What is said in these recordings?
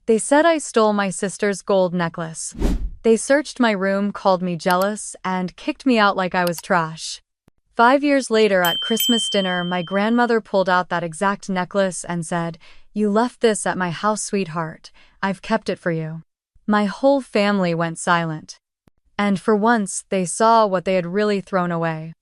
They said I stole my sister's gold necklace. They searched my room, called me jealous, and kicked me out like I was trash. 5 years later at Christmas dinner, my grandmother pulled out that exact necklace and said, "You left this at my house, sweetheart. I've kept it for you." My whole family went silent. And for once, they saw what they had really thrown away.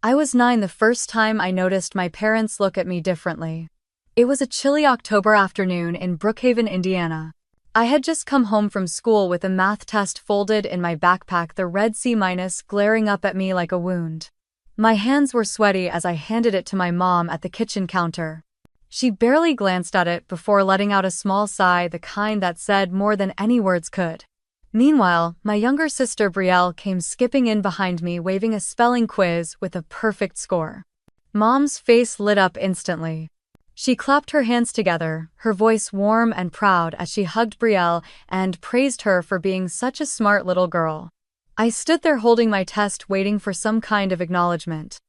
I was 9 the first time I noticed my parents look at me differently. It was a chilly October afternoon in Brookhaven, Indiana. I had just come home from school with a math test folded in my backpack, the red C- glaring up at me like a wound. My hands were sweaty as I handed it to my mom at the kitchen counter. She barely glanced at it before letting out a small sigh, the kind that said more than any words could. Meanwhile, my younger sister Brielle came skipping in behind me, waving a spelling quiz with a perfect score. Mom's face lit up instantly. She clapped her hands together, her voice warm and proud as she hugged Brielle and praised her for being such a smart little girl. I stood there holding my test, waiting for some kind of acknowledgement.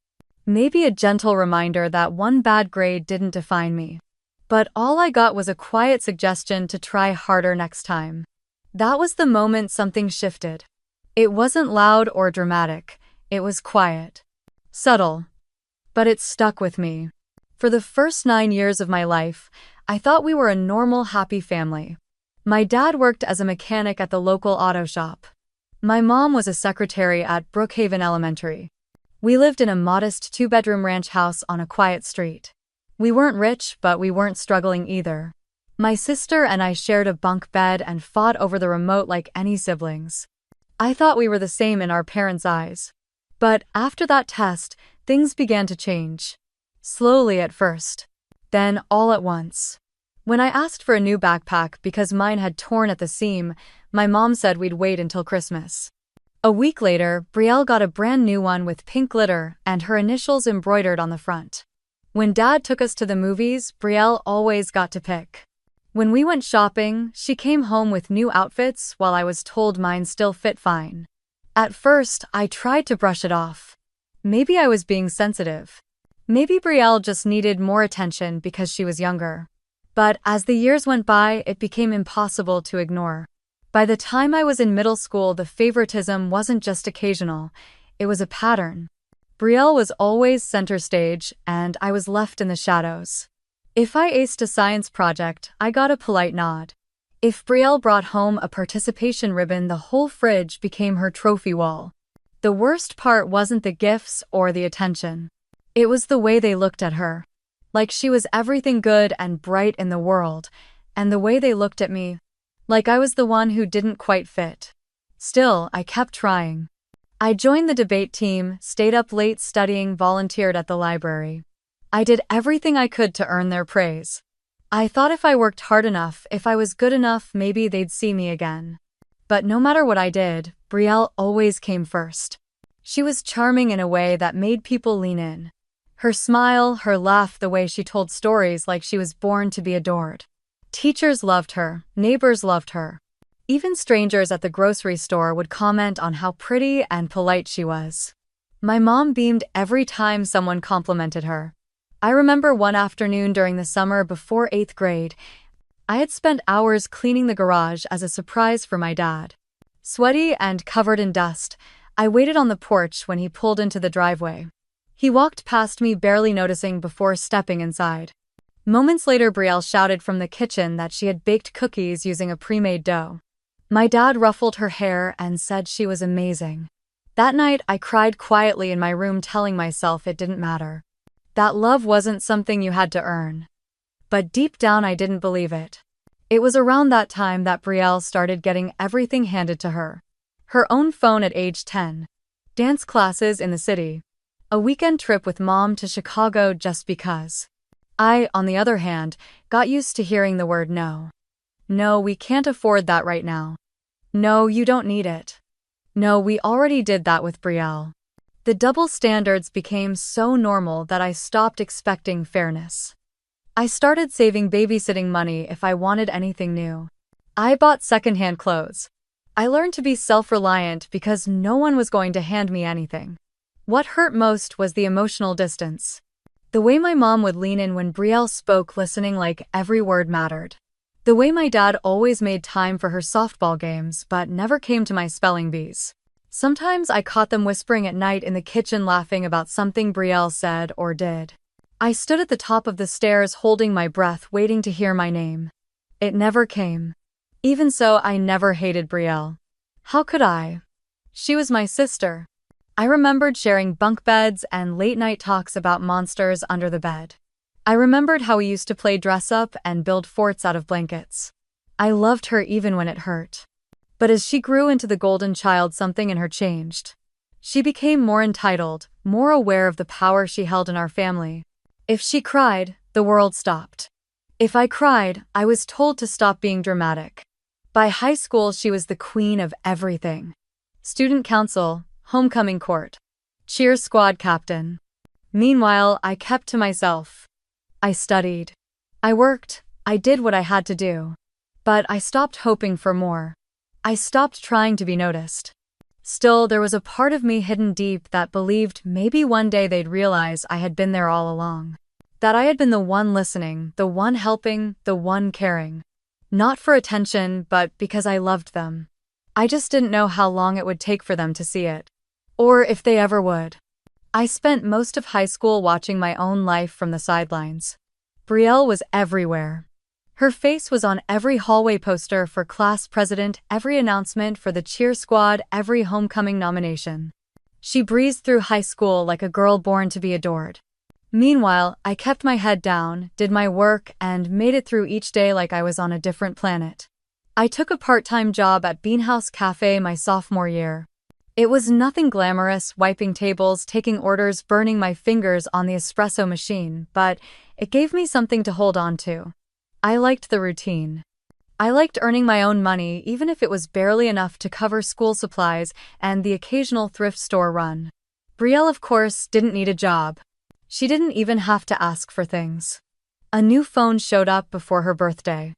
Maybe a gentle reminder that one bad grade didn't define me. But all I got was a quiet suggestion to try harder next time. That was the moment something shifted. It wasn't loud or dramatic, it was quiet. Subtle. But it stuck with me. For the first 9 years of my life, I thought we were a normal, happy family. My dad worked as a mechanic at the local auto shop. My mom was a secretary at Brookhaven Elementary. We lived in a modest 2-bedroom ranch house on a quiet street. We weren't rich, but we weren't struggling either. My sister and I shared a bunk bed and fought over the remote like any siblings. I thought we were the same in our parents' eyes. But after that test, things began to change. Slowly at first. Then all at once. When I asked for a new backpack because mine had torn at the seam, my mom said we'd wait until Christmas. A week later, Brielle got a brand new one with pink glitter and her initials embroidered on the front. When Dad took us to the movies, Brielle always got to pick. When we went shopping, she came home with new outfits while I was told mine still fit fine. At first, I tried to brush it off. Maybe I was being sensitive. Maybe Brielle just needed more attention because she was younger. But as the years went by, it became impossible to ignore. By the time I was in middle school, the favoritism wasn't just occasional, it was a pattern. Brielle was always center stage, and I was left in the shadows. If I aced a science project, I got a polite nod. If Brielle brought home a participation ribbon, the whole fridge became her trophy wall. The worst part wasn't the gifts or the attention. It was the way they looked at her. Like she was everything good and bright in the world, and the way they looked at me. Like I was the one who didn't quite fit. Still, I kept trying. I joined the debate team, stayed up late studying, volunteered at the library. I did everything I could to earn their praise. I thought if I worked hard enough, if I was good enough, maybe they'd see me again. But no matter what I did, Brielle always came first. She was charming in a way that made people lean in. Her smile, her laugh, the way she told stories like she was born to be adored. Teachers loved her, neighbors loved her. Even strangers at the grocery store would comment on how pretty and polite she was. My mom beamed every time someone complimented her. I remember one afternoon during the summer before 8th grade, I had spent hours cleaning the garage as a surprise for my dad. Sweaty and covered in dust, I waited on the porch when he pulled into the driveway. He walked past me, barely noticing before stepping inside. Moments later, Brielle shouted from the kitchen that she had baked cookies using a pre-made dough. My dad ruffled her hair and said she was amazing. That night, I cried quietly in my room, telling myself it didn't matter. That love wasn't something you had to earn. But deep down, I didn't believe it. It was around that time that Brielle started getting everything handed to her. Her own phone at age 10. Dance classes in the city. A weekend trip with mom to Chicago just because. I, on the other hand, got used to hearing the word no. No, we can't afford that right now. No, you don't need it. No, we already did that with Brielle. The double standards became so normal that I stopped expecting fairness. I started saving babysitting money if I wanted anything new. I bought secondhand clothes. I learned to be self-reliant because no one was going to hand me anything. What hurt most was the emotional distance. The way my mom would lean in when Brielle spoke, listening like every word mattered. The way my dad always made time for her softball games but never came to my spelling bees. Sometimes I caught them whispering at night in the kitchen laughing about something Brielle said or did. I stood at the top of the stairs holding my breath waiting to hear my name. It never came. Even so, I never hated Brielle. How could I? She was my sister. I remembered sharing bunk beds and late-night talks about monsters under the bed. I remembered how we used to play dress-up and build forts out of blankets. I loved her even when it hurt. But as she grew into the golden child, something in her changed. She became more entitled, more aware of the power she held in our family. If she cried, the world stopped. If I cried, I was told to stop being dramatic. By high school, she was the queen of everything. Student council, homecoming court, cheer squad captain. Meanwhile, I kept to myself. I studied. I worked. I did what I had to do. But I stopped hoping for more. I stopped trying to be noticed. Still, there was a part of me hidden deep that believed maybe one day they'd realize I had been there all along. That I had been the one listening, the one helping, the one caring. Not for attention, but because I loved them. I just didn't know how long it would take for them to see it. Or if they ever would. I spent most of high school watching my own life from the sidelines. Brielle was everywhere. Her face was on every hallway poster for class president, every announcement for the cheer squad, every homecoming nomination. She breezed through high school like a girl born to be adored. Meanwhile, I kept my head down, did my work, and made it through each day like I was on a different planet. I took a part-time job at Beanhouse Cafe my sophomore year. It was nothing glamorous, wiping tables, taking orders, burning my fingers on the espresso machine, but it gave me something to hold on to. I liked the routine. I liked earning my own money, even if it was barely enough to cover school supplies and the occasional thrift store run. Brielle, of course, didn't need a job. She didn't even have to ask for things. A new phone showed up before her birthday.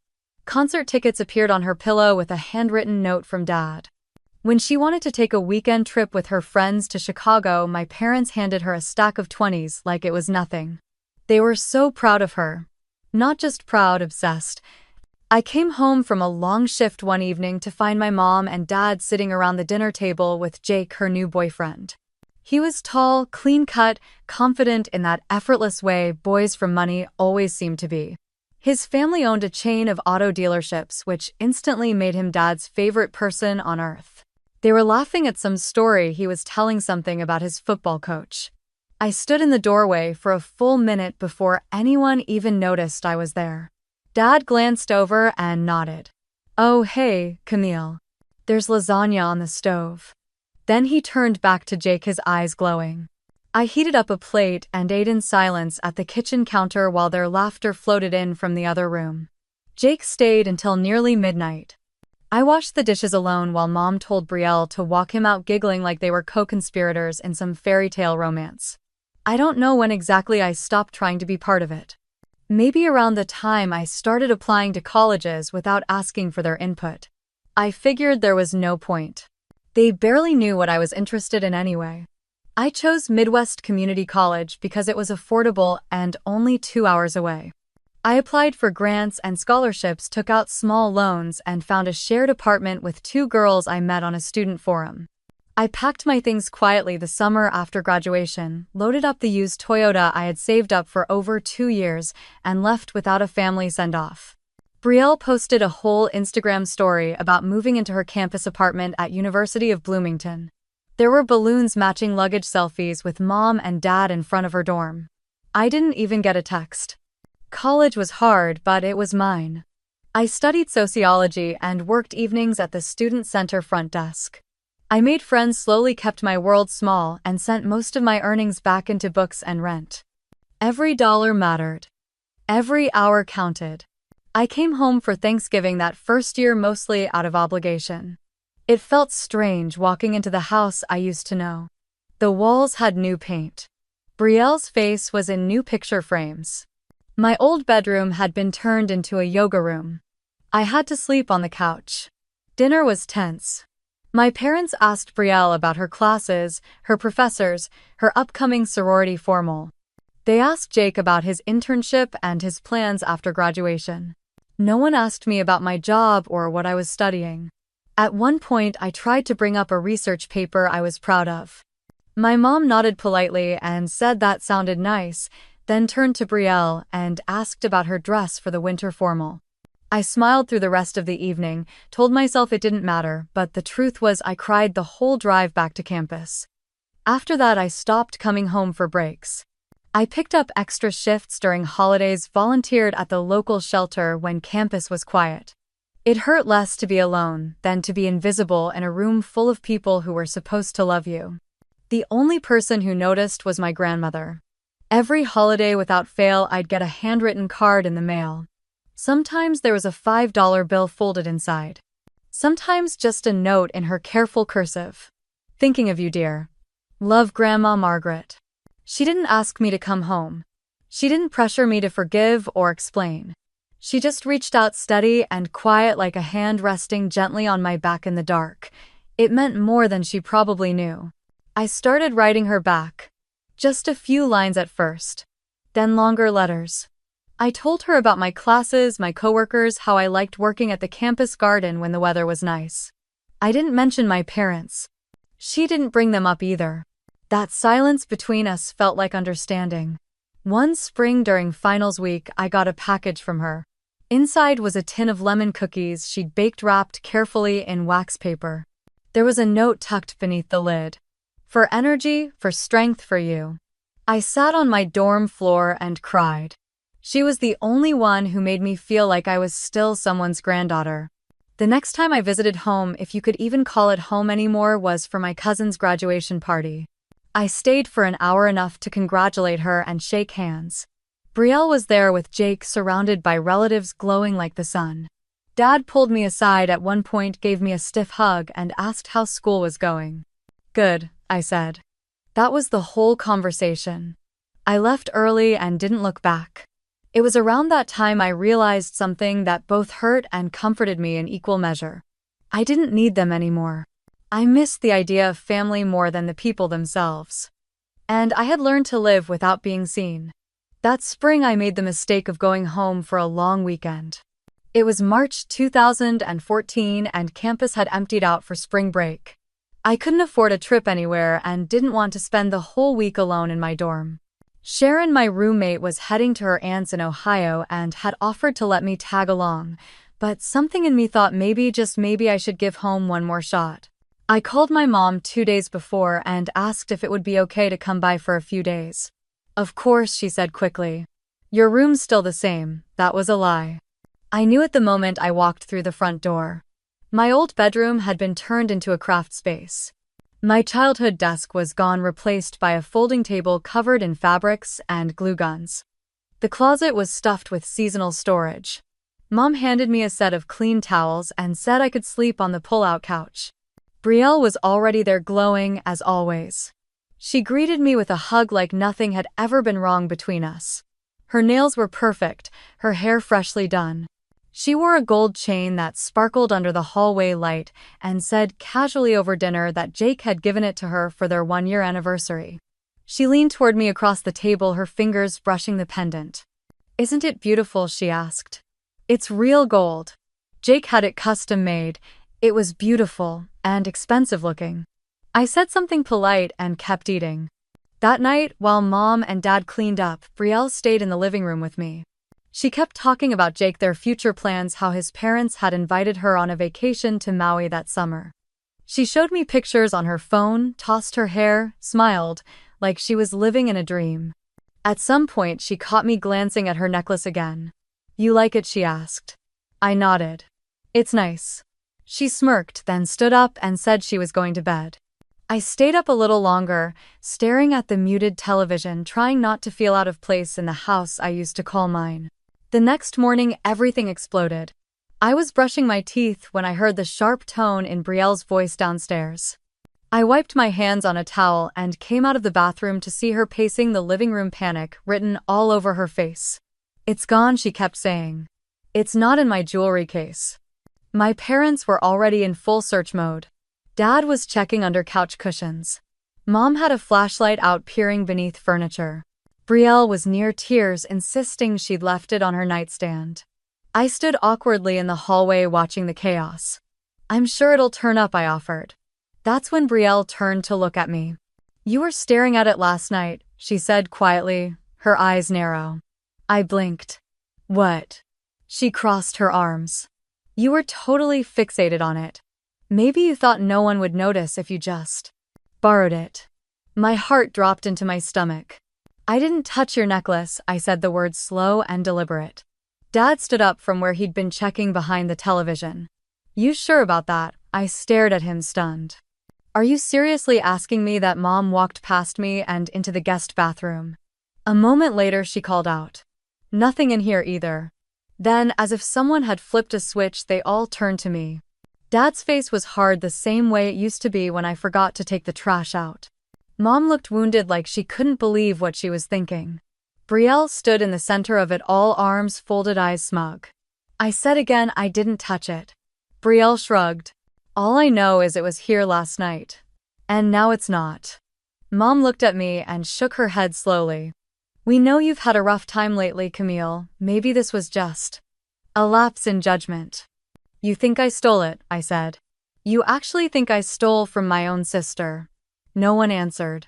Concert tickets appeared on her pillow with a handwritten note from Dad. When she wanted to take a weekend trip with her friends to Chicago, my parents handed her a stack of 20s like it was nothing. They were so proud of her. Not just proud, obsessed. I came home from a long shift one evening to find my mom and dad sitting around the dinner table with Jake, her new boyfriend. He was tall, clean-cut, confident in that effortless way boys from money always seem to be. His family owned a chain of auto dealerships, which instantly made him Dad's favorite person on earth. They were laughing at some story he was telling, something about his football coach. I stood in the doorway for a full minute before anyone even noticed I was there. Dad glanced over and nodded. "Oh, hey, Camille. There's lasagna on the stove." Then he turned back to Jake, his eyes glowing. I heated up a plate and ate in silence at the kitchen counter while their laughter floated in from the other room. Jake stayed until nearly midnight. I washed the dishes alone while Mom told Brielle to walk him out, giggling like they were co-conspirators in some fairy tale romance. I don't know when exactly I stopped trying to be part of it. Maybe around the time I started applying to colleges without asking for their input. I figured there was no point. They barely knew what I was interested in anyway. I chose Midwest Community College because it was affordable and only 2 hours away. I applied for grants and scholarships, took out small loans, and found a shared apartment with 2 girls I met on a student forum. I packed my things quietly the summer after graduation, loaded up the used Toyota I had saved up for over 2 years, and left without a family send-off. Brielle posted a whole Instagram story about moving into her campus apartment at University of Bloomington. There were balloons matching luggage, selfies with Mom and Dad in front of her dorm. I didn't even get a text. College was hard, but it was mine. I studied sociology and worked evenings at the student center front desk. I made friends slowly, kept my world small, and sent most of my earnings back into books and rent. Every dollar mattered. Every hour counted. I came home for Thanksgiving that first year mostly out of obligation. It felt strange walking into the house I used to know. The walls had new paint. Brielle's face was in new picture frames. My old bedroom had been turned into a yoga room. I had to sleep on the couch. Dinner was tense. My parents asked Brielle about her classes, her professors, her upcoming sorority formal. They asked Jake about his internship and his plans after graduation. No one asked me about my job or what I was studying. At one point, I tried to bring up a research paper I was proud of. My mom nodded politely and said that sounded nice, then turned to Brielle and asked about her dress for the winter formal. I smiled through the rest of the evening, told myself it didn't matter, but the truth was I cried the whole drive back to campus. After that, I stopped coming home for breaks. I picked up extra shifts during holidays, volunteered at the local shelter when campus was quiet. It hurt less to be alone than to be invisible in a room full of people who were supposed to love you. The only person who noticed was my grandmother. Every holiday without fail, I'd get a handwritten card in the mail. Sometimes there was a $5 bill folded inside. Sometimes just a note in her careful cursive. Thinking of you, dear. Love, Grandma Margaret. She didn't ask me to come home. She didn't pressure me to forgive or explain. She just reached out steady and quiet, like a hand resting gently on my back in the dark. It meant more than she probably knew. I started writing her back. Just a few lines at first. Then longer letters. I told her about my classes, my coworkers, how I liked working at the campus garden when the weather was nice. I didn't mention my parents. She didn't bring them up either. That silence between us felt like understanding. One spring during finals week, I got a package from her. Inside was a tin of lemon cookies she'd baked, wrapped carefully in wax paper. There was a note tucked beneath the lid. For energy, for strength, for you. I sat on my dorm floor and cried. She was the only one who made me feel like I was still someone's granddaughter. The next time I visited home, if you could even call it home anymore, was for my cousin's graduation party. I stayed for an hour, enough to congratulate her and shake hands. Brielle was there with Jake, surrounded by relatives glowing like the sun. Dad pulled me aside at one point, gave me a stiff hug, and asked how school was going. Good, I said. That was the whole conversation. I left early and didn't look back. It was around that time I realized something that both hurt and comforted me in equal measure. I didn't need them anymore. I missed the idea of family more than the people themselves. And I had learned to live without being seen. That spring, I made the mistake of going home for a long weekend. It was March 2014 and campus had emptied out for spring break. I couldn't afford a trip anywhere and didn't want to spend the whole week alone in my dorm. Sharon, my roommate, was heading to her aunt's in Ohio and had offered to let me tag along, but something in me thought maybe, just maybe, I should give home one more shot. I called my mom 2 days before and asked if it would be okay to come by for a few days. Of course, she said quickly. Your room's still the same. That was a lie. I knew at the moment I walked through the front door. My old bedroom had been turned into a craft space. My childhood desk was gone, replaced by a folding table covered in fabrics and glue guns. The closet was stuffed with seasonal storage. Mom handed me a set of clean towels and said I could sleep on the pull-out couch. Brielle was already there, glowing as always. She greeted me with a hug like nothing had ever been wrong between us. Her nails were perfect, her hair freshly done. She wore a gold chain that sparkled under the hallway light and said casually over dinner that Jake had given it to her for their 1-year anniversary. She leaned toward me across the table, her fingers brushing the pendant. Isn't it beautiful? She asked. It's real gold. Jake had it custom made. It was beautiful and expensive looking. I said something polite and kept eating. That night, while Mom and Dad cleaned up, Brielle stayed in the living room with me. She kept talking about Jake, their future plans, how his parents had invited her on a vacation to Maui that summer. She showed me pictures on her phone, tossed her hair, smiled, like she was living in a dream. At some point, she caught me glancing at her necklace again. You like it? She asked. I nodded. It's nice. She smirked, then stood up and said she was going to bed. I stayed up a little longer, staring at the muted television, trying not to feel out of place in the house I used to call mine. The next morning, everything exploded. I was brushing my teeth when I heard the sharp tone in Brielle's voice downstairs. I wiped my hands on a towel and came out of the bathroom to see her pacing the living room, panic written all over her face. It's gone, she kept saying. It's not in my jewelry case. My parents were already in full search mode. Dad was checking under couch cushions. Mom had a flashlight out, peering beneath furniture. Brielle was near tears, insisting she'd left it on her nightstand. I stood awkwardly in the hallway watching the chaos. I'm sure it'll turn up, I offered. That's when Brielle turned to look at me. You were staring at it last night, she said quietly, her eyes narrow. I blinked. What? She crossed her arms. You were totally fixated on it. Maybe you thought no one would notice if you just borrowed it. My heart dropped into my stomach. I didn't touch your necklace, I said the words slow and deliberate. Dad stood up from where he'd been checking behind the television. You sure about that? I stared at him stunned. Are you seriously asking me that? Mom walked past me and into the guest bathroom. A moment later she called out. Nothing in here either. Then, as if someone had flipped a switch, they all turned to me. Dad's face was hard the same way it used to be when I forgot to take the trash out. Mom looked wounded, like she couldn't believe what she was thinking. Brielle stood in the center of it all, arms folded, eyes smug. I said again I didn't touch it. Brielle shrugged. All I know is it was here last night. And now it's not. Mom looked at me and shook her head slowly. We know you've had a rough time lately, Camille. Maybe this was just a lapse in judgment. You think I stole it, I said. You actually think I stole from my own sister? No one answered.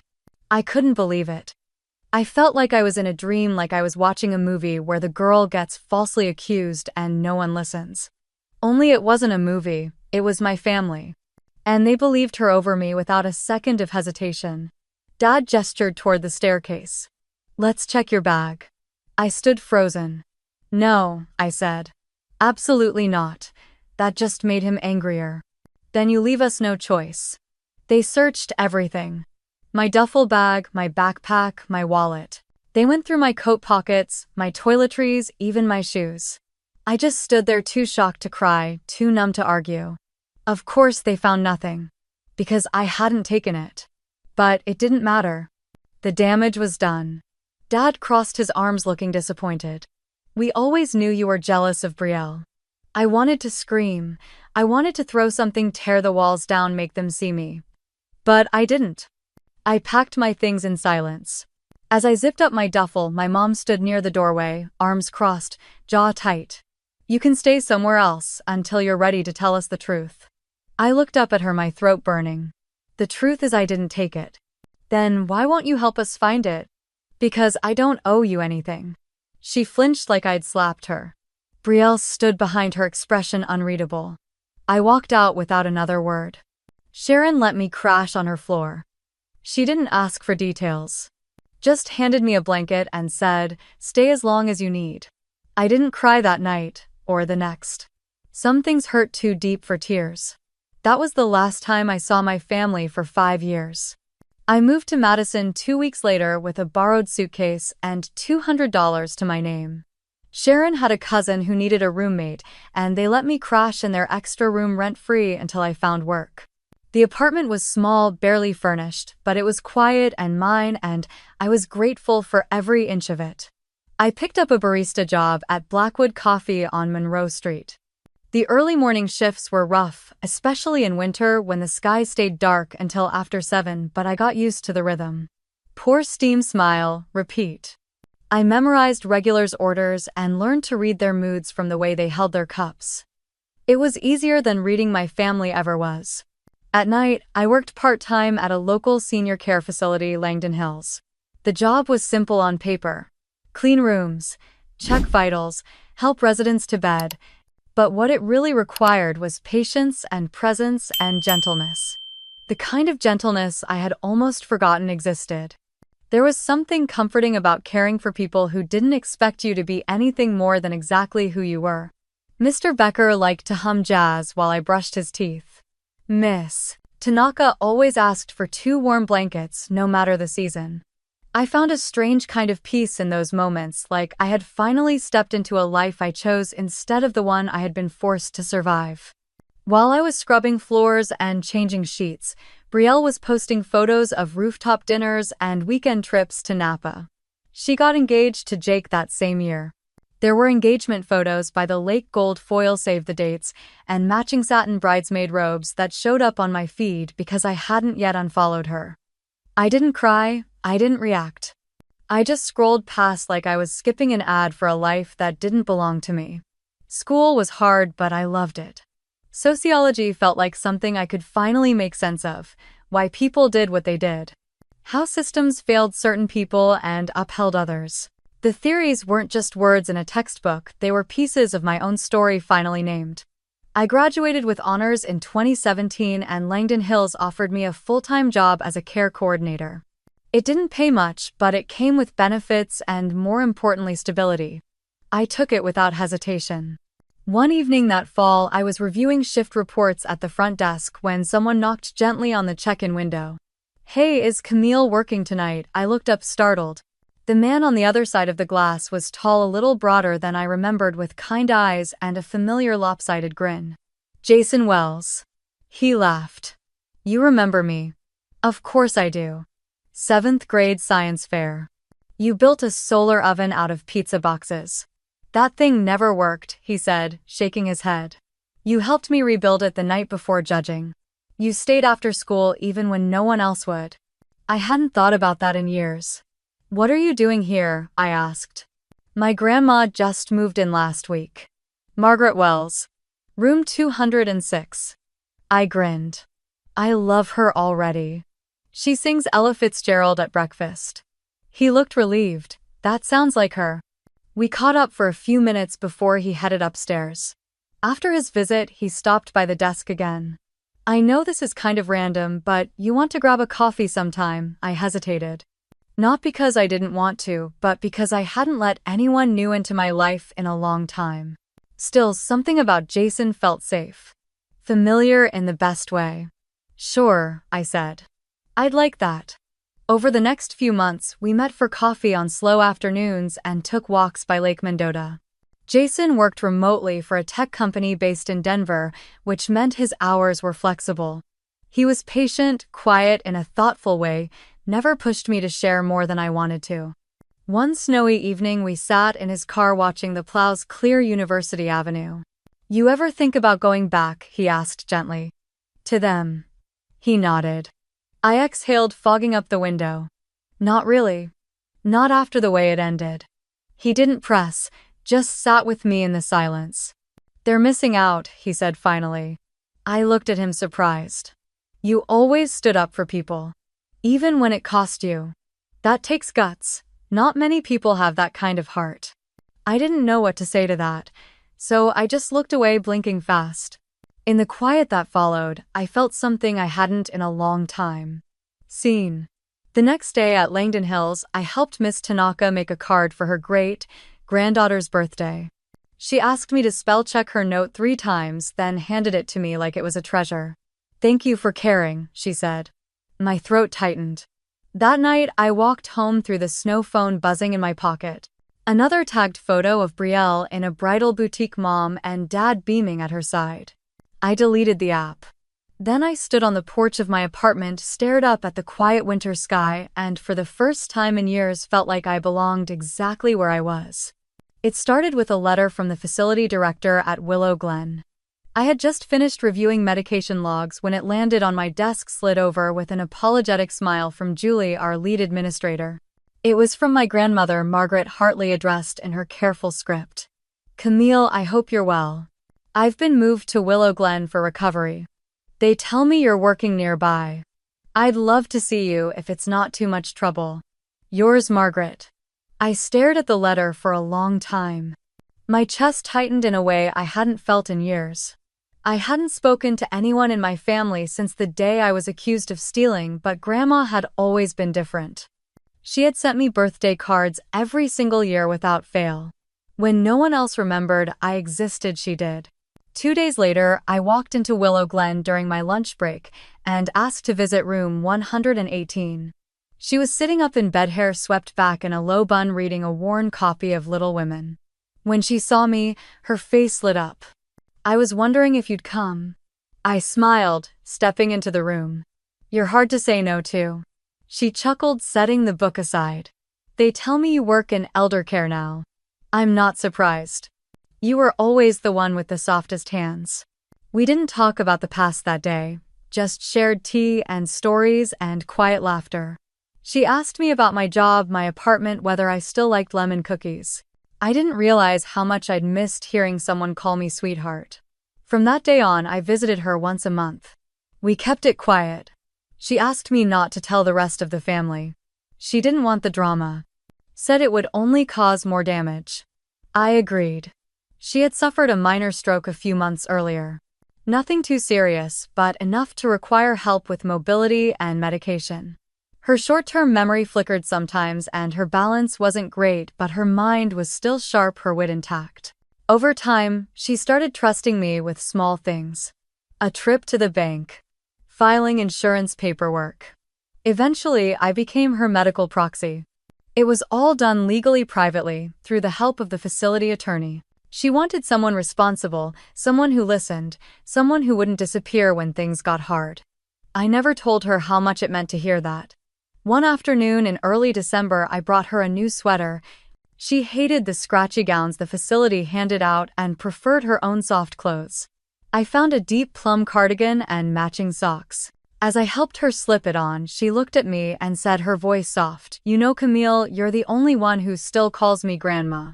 I couldn't believe it. I felt like I was in a dream, like I was watching a movie where the girl gets falsely accused and no one listens. Only it wasn't a movie, it was my family. And they believed her over me without a second of hesitation. Dad gestured toward the staircase. Let's check your bag. I stood frozen. No, I said. Absolutely not. That just made him angrier. Then you leave us no choice. They searched everything. My duffel bag, my backpack, my wallet. They went through my coat pockets, my toiletries, even my shoes. I just stood there, too shocked to cry, too numb to argue. Of course they found nothing. Because I hadn't taken it. But it didn't matter. The damage was done. Dad crossed his arms, looking disappointed. We always knew you were jealous of Brielle. I wanted to scream. I wanted to throw something, tear the walls down, make them see me. But I didn't. I packed my things in silence. As I zipped up my duffel, my mom stood near the doorway, arms crossed, jaw tight. You can stay somewhere else until you're ready to tell us the truth. I looked up at her, my throat burning. The truth is I didn't take it. Then why won't you help us find it? Because I don't owe you anything. She flinched like I'd slapped her. Brielle stood behind her, expression unreadable. I walked out without another word. Sharon let me crash on her floor. She didn't ask for details. Just handed me a blanket and said, stay as long as you need. I didn't cry that night, or the next. Some things hurt too deep for tears. That was the last time I saw my family for 5 years. I moved to Madison 2 weeks later with a borrowed suitcase and $200 to my name. Sharon had a cousin who needed a roommate, and they let me crash in their extra room rent-free until I found work. The apartment was small, barely furnished, but it was quiet and mine, and I was grateful for every inch of it. I picked up a barista job at Blackwood Coffee on Monroe Street. The early morning shifts were rough, especially in winter when the sky stayed dark until after 7, but I got used to the rhythm. Pour, steam, smile, repeat. I memorized regulars' orders and learned to read their moods from the way they held their cups. It was easier than reading my family ever was. At night, I worked part-time at a local senior care facility, Langdon Hills. The job was simple on paper. Clean rooms, check vitals, help residents to bed. But what it really required was patience and presence and gentleness. The kind of gentleness I had almost forgotten existed. There was something comforting about caring for people who didn't expect you to be anything more than exactly who you were. Mr. Becker liked to hum jazz while I brushed his teeth. Miss Tanaka always asked for 2 warm blankets, no matter the season. I found a strange kind of peace in those moments, like I had finally stepped into a life I chose instead of the one I had been forced to survive. While I was scrubbing floors and changing sheets, Brielle was posting photos of rooftop dinners and weekend trips to Napa. She got engaged to Jake that same year. There were engagement photos by the Lake gold foil save the dates and matching satin bridesmaid robes that showed up on my feed because I hadn't yet unfollowed her. I didn't cry, I didn't react. I just scrolled past like I was skipping an ad for a life that didn't belong to me. School was hard, but I loved it. Sociology felt like something I could finally make sense of, why people did what they did. How systems failed certain people and upheld others. The theories weren't just words in a textbook, they were pieces of my own story finally named. I graduated with honors in 2017 and Langdon Hills offered me a full-time job as a care coordinator. It didn't pay much, but it came with benefits and, more importantly, stability. I took it without hesitation. One evening that fall, I was reviewing shift reports at the front desk when someone knocked gently on the check-in window. "Hey, is Camille working tonight?" I looked up startled. The man on the other side of the glass was tall, a little broader than I remembered, with kind eyes and a familiar lopsided grin. "Jason Wells." He laughed. "You remember me?" "Of course I do. 7th grade science fair. You built a solar oven out of pizza boxes." "That thing never worked," he said, shaking his head. "You helped me rebuild it the night before judging. You stayed after school even when no one else would." I hadn't thought about that in years. "What are you doing here?" I asked. "My grandma just moved in last week." "Margaret Wells. Room 206. I grinned. "I love her already. She sings Ella Fitzgerald at breakfast." He looked relieved. "That sounds like her." We caught up for a few minutes before he headed upstairs. After his visit, he stopped by the desk again. "I know this is kind of random, but you want to grab a coffee sometime?" I hesitated. Not because I didn't want to, but because I hadn't let anyone new into my life in a long time. Still, something about Jason felt safe. Familiar in the best way. "Sure," I said. "I'd like that." Over the next few months, we met for coffee on slow afternoons and took walks by Lake Mendota. Jason worked remotely for a tech company based in Denver, which meant his hours were flexible. He was patient, quiet in a thoughtful way, never pushed me to share more than I wanted to. One snowy evening, we sat in his car watching the plows clear University Avenue. "You ever think about going back?" he asked gently. "To them?" He nodded. I exhaled, fogging up the window. "Not really. Not after the way it ended." He didn't press, just sat with me in the silence. "They're missing out," he said finally. I looked at him surprised. "You always stood up for people. Even when it cost you. That takes guts. Not many people have that kind of heart." I didn't know what to say to that, so I just looked away, blinking fast. In the quiet that followed, I felt something I hadn't in a long time. Seen. The next day at Langdon Hills, I helped Miss Tanaka make a card for her great-granddaughter's birthday. She asked me to spell-check her note 3 times, then handed it to me like it was a treasure. "Thank you for caring," she said. My throat tightened. That night, I walked home through the snow, phone buzzing in my pocket. Another tagged photo of Brielle in a bridal boutique, mom and dad beaming at her side. I deleted the app. Then I stood on the porch of my apartment, stared up at the quiet winter sky, and for the first time in years felt like I belonged exactly where I was. It started with a letter from the facility director at Willow Glen. I had just finished reviewing medication logs when it landed on my desk, slid over with an apologetic smile from Julie, our lead administrator. It was from my grandmother, Margaret Hartley, addressed in her careful script. "Camille, I hope you're well. I've been moved to Willow Glen for recovery. They tell me you're working nearby. I'd love to see you if it's not too much trouble. Yours, Margaret." I stared at the letter for a long time. My chest tightened in a way I hadn't felt in years. I hadn't spoken to anyone in my family since the day I was accused of stealing, but Grandma had always been different. She had sent me birthday cards every single year without fail. When no one else remembered I existed, she did. 2 days later, I walked into Willow Glen during my lunch break and asked to visit room 118. She was sitting up in bed, hair swept back in a low bun, reading a worn copy of Little Women. When she saw me, her face lit up. "I was wondering if you'd come." I smiled, stepping into the room. "You're hard to say no to." She chuckled, setting the book aside. "They tell me you work in elder care now." "I'm not surprised. You were always the one with the softest hands." We didn't talk about the past that day, just shared tea and stories and quiet laughter. She asked me about my job, my apartment, whether I still liked lemon cookies. I didn't realize how much I'd missed hearing someone call me sweetheart. From that day on, I visited her once a month. We kept it quiet. She asked me not to tell the rest of the family. She didn't want the drama. Said it would only cause more damage. I agreed. She had suffered a minor stroke a few months earlier. Nothing too serious, but enough to require help with mobility and medication. Her short-term memory flickered sometimes and her balance wasn't great, but her mind was still sharp, her wit intact. Over time, she started trusting me with small things. A trip to the bank. Filing insurance paperwork. Eventually, I became her medical proxy. It was all done legally privately, through the help of the facility attorney. She wanted someone responsible, someone who listened, someone who wouldn't disappear when things got hard. I never told her how much it meant to hear that. One afternoon in early December, I brought her a new sweater. She hated the scratchy gowns the facility handed out and preferred her own soft clothes. I found a deep plum cardigan and matching socks. As I helped her slip it on, she looked at me and said, her voice soft, "You know, Camille, you're the only one who still calls me grandma."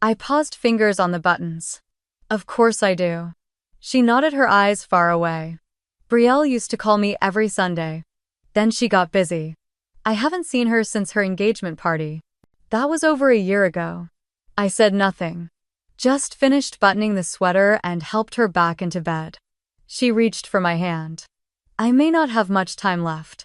I paused, fingers on the buttons. Of course I do. She nodded, her eyes far away. Brielle used to call me every Sunday. Then she got busy. I haven't seen her since her engagement party. That was over a year ago. I said nothing. Just finished buttoning the sweater and helped her back into bed. She reached for my hand. I may not have much time left.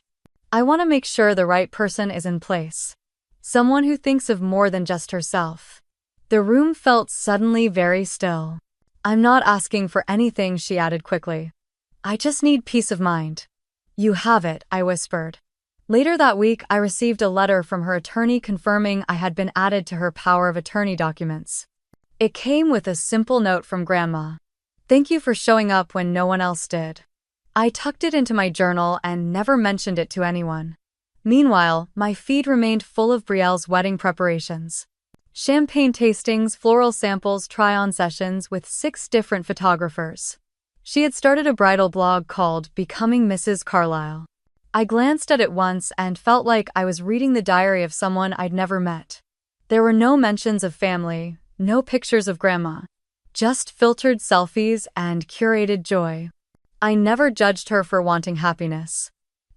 I want to make sure the right person is in place. Someone who thinks of more than just herself. The room felt suddenly very still. I'm not asking for anything, she added quickly. I just need peace of mind. You have it, I whispered. Later that week, I received a letter from her attorney confirming I had been added to her power of attorney documents. It came with a simple note from Grandma. Thank you for showing up when no one else did. I tucked it into my journal and never mentioned it to anyone. Meanwhile, my feed remained full of Brielle's wedding preparations. Champagne tastings, floral samples, try-on sessions with 6 different photographers. She had started a bridal blog called Becoming Mrs. Carlisle. I glanced at it once and felt like I was reading the diary of someone I'd never met. There were no mentions of family, no pictures of Grandma. Just filtered selfies and curated joy. I never judged her for wanting happiness.